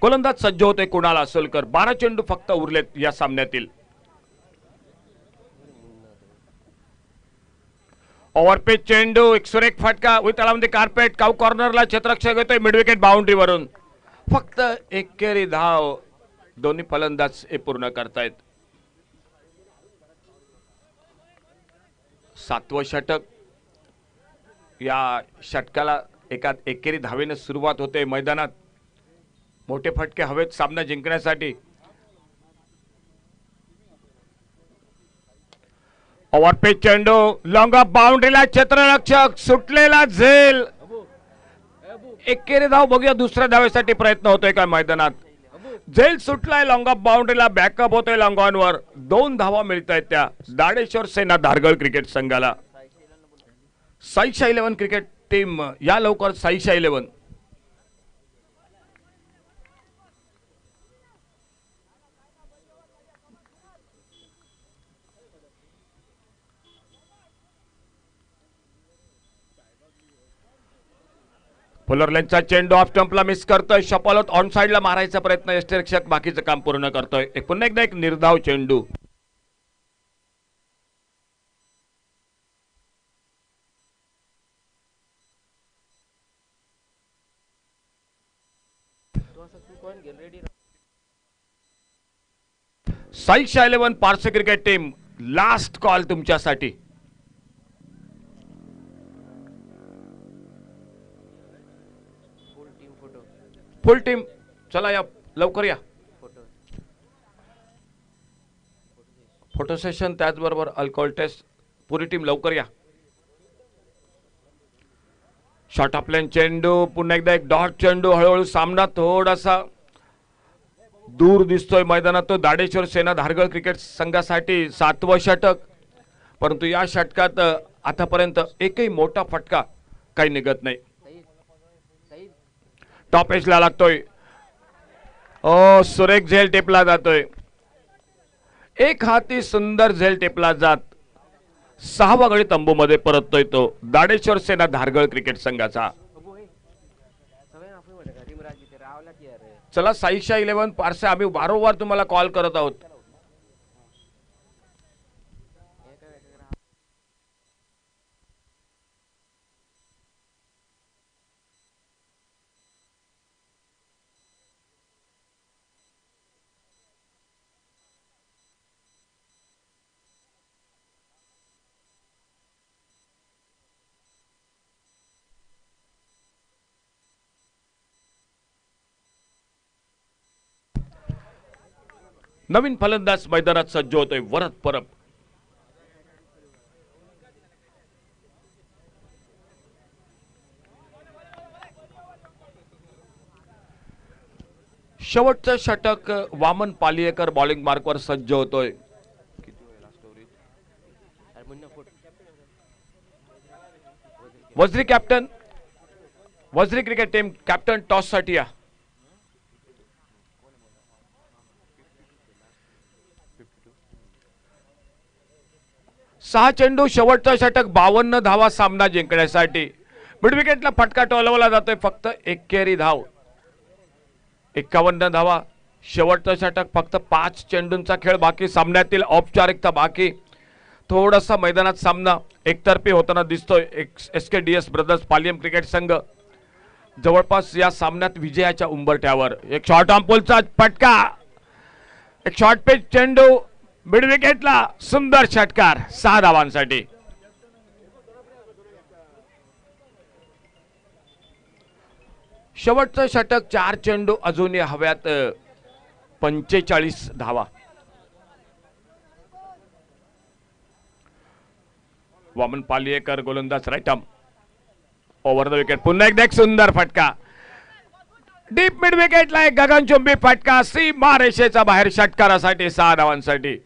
गोलंदाज सज्ज होते कुणाल असोलकर. 12 चेंडू फक्त उरलेत या सामन्यातील. ओव्हरपिच चेंडू, एक सुरेख फटका विथ तळामध्ये कार्पेट. काऊ कॉर्नरला क्षेत्ररक्षक येतोय मिड विकेट बाउंड्रीवरून. फक्त एकेरी धाव दोन्ही फलंदाज हे पूर्ण करतायत. 7वं षटक. या षटकाला एका एकेरी धावेने सुरुवात होते. मैदानात मोठे फटके हवेत सामना जिंकण्यासाठी. ओव्हरपिच चेंडू, लॉंग ऑफ बाउंड्रीला क्षेत्ररक्षक. सुटलेला झेल. एकेरी धाव. बघूया दुसऱ्या धावेसाठी प्रयत्न होतोय का मैदानात. झेल सुटलाय लॉंग ऑफ बाउंड्रीला. बॅकअप होतोय लॉंग ऑन वर. 2 धावा मिळत आहेत त्या दाडेश्वर सेना धारगळ क्रिकेट संघाला. साईशा 11 क्रिकेट टीम या लवकर. साईशा 11. फुलरलेनचा चेंडू ऑफ स्टंपला मिस करतोय. शपॉलत ऑन साइडला मारायचा प्रयत्न. यष्टीरक्षक बाकीचं काम पूर्ण करतोय. पुन्हा एकदा एक निर्धाव चेंडू. Saisha 11 parse cricket team last call तुमच्यासाठी. फुल टीम चला या लवकर या. फोटो सेशन त्याचबरोबर अल्कोहोल टेस्ट. पुरी टीम लवकर या. शॉर्ट ऑफ लाईन चेंडू. पुन्हा एकदा एक डॉट चेंडू. हळूहळू सामना थोडासा दूर दिसतोय मैदानात. तो दाडेश्वर सेना धारगळ क्रिकेट संघासाठी 7वं षटक. परंतु या षटकात आतापर्यंत एकही मोठा फटका काही निघत नाही. टॉप एजला लागतोय. सुरेख झेल टेपला जातोय. एक हाती सुंदर झेल टेपला जात 6वा गडी तंबू मध्ये परततोय तो दाडेश्वर सेना धारगळ क्रिकेट संघाचा. चला साईशा 11 पारसे आम्ही वारंवार तुम्हाला कॉल करत आहोत. नवीन फलंदाज मैदानात सज्ज होतोय वरद परब. शेवटचं षटक वामन पालियेकर बॉलिंग मार्कवर सज्ज होतोय. वज्री कॅप्टन, वज्री क्रिकेट टीम कॅप्टन टॉस साठी या. सहा चेंडू शेवटचं षटक 52 धावा सामना जिंकण्यासाठी. मिड विकेटला फटका टोलवला जातोय. फक्त एकेरी धाव 51 धावा. शेवटचं षटक फक्त 5 चेंडूंचा खेळ बाकी. सामन्यातील औपचारिकता बाकी. थोडासा मैदानात सामना एकतर्फी होताना दिसतोय. SKDS ब्रदर्स पालियम क्रिकेट संघ जवळपास या सामन्यात विजयाच्या उंबरठ्यावर. एक शॉर्ट ऑन पुलचा फटका, एक शॉर्ट पिच चेंडू मिड विकेटला. सुंदर षटकार 6 धावांसाठी. शेवटचं षटक 4 चेंडू अजूनही हव्यात. 45 धावा. वामन पालियेकर गोलंदाज right arm over the wicket. पुन्हा एकदा एक सुंदर फटका डीप मिड विकेटला. एक गगनचुंबी फटका सीमा रेषेचा बाहेर षटकारासाठी 6 धावांसाठी.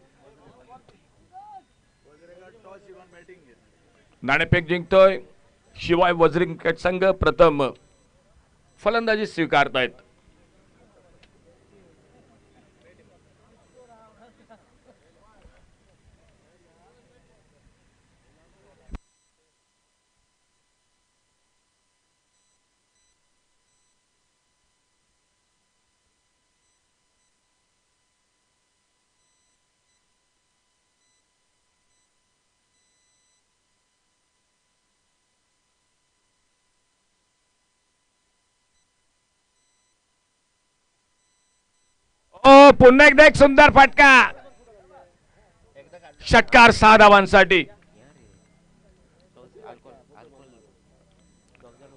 नाणेफेक जिंकतोय शिवाय वज्री क्रिकेट संघ प्रथम फलंदाजी स्वीकारतायत. पुन्हा एकदा एक सुंदर फटका षटकार 6 धावांसाठी.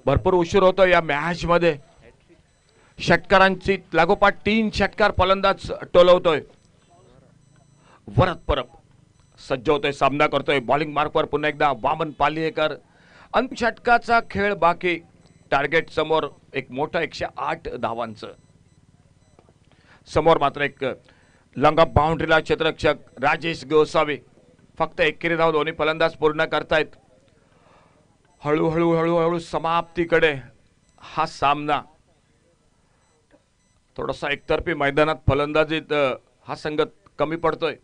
भरपूर उशीर होतो या मॅच मध्ये. षटकारांची लागोपाठ 3 षटकार फलंदाज टोलवतोय. वरत परत सज्ज होतोय. सामना करतोय बॉलिंग मार्कवर पुन्हा एकदा वामन पालियेकर. अंतिम षटकाचा खेळ बाकी. टार्गेट समोर एक मोठं 108 धावांचं. समोर मात्र एक लॉंग ऑफ बाउंड्रीला क्षेत्ररक्षक राजेश गोसावी. फक्त एकेरी धाव दोन्ही फलंदाज पूर्ण करतायत. हळूहळू हळूहळू समाप्तीकडे हा सामना. थोडासा एकतर्फी मैदानात फलंदाजीत हा संघ कमी पडतोय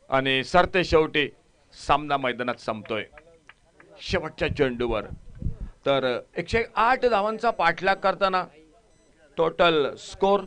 आणि सरते शेवटी सामना मैदानात संपतोय. शेवटच्या चेंडूवर तर 108 धावांचा पाठलाग करताना टोटल स्कोर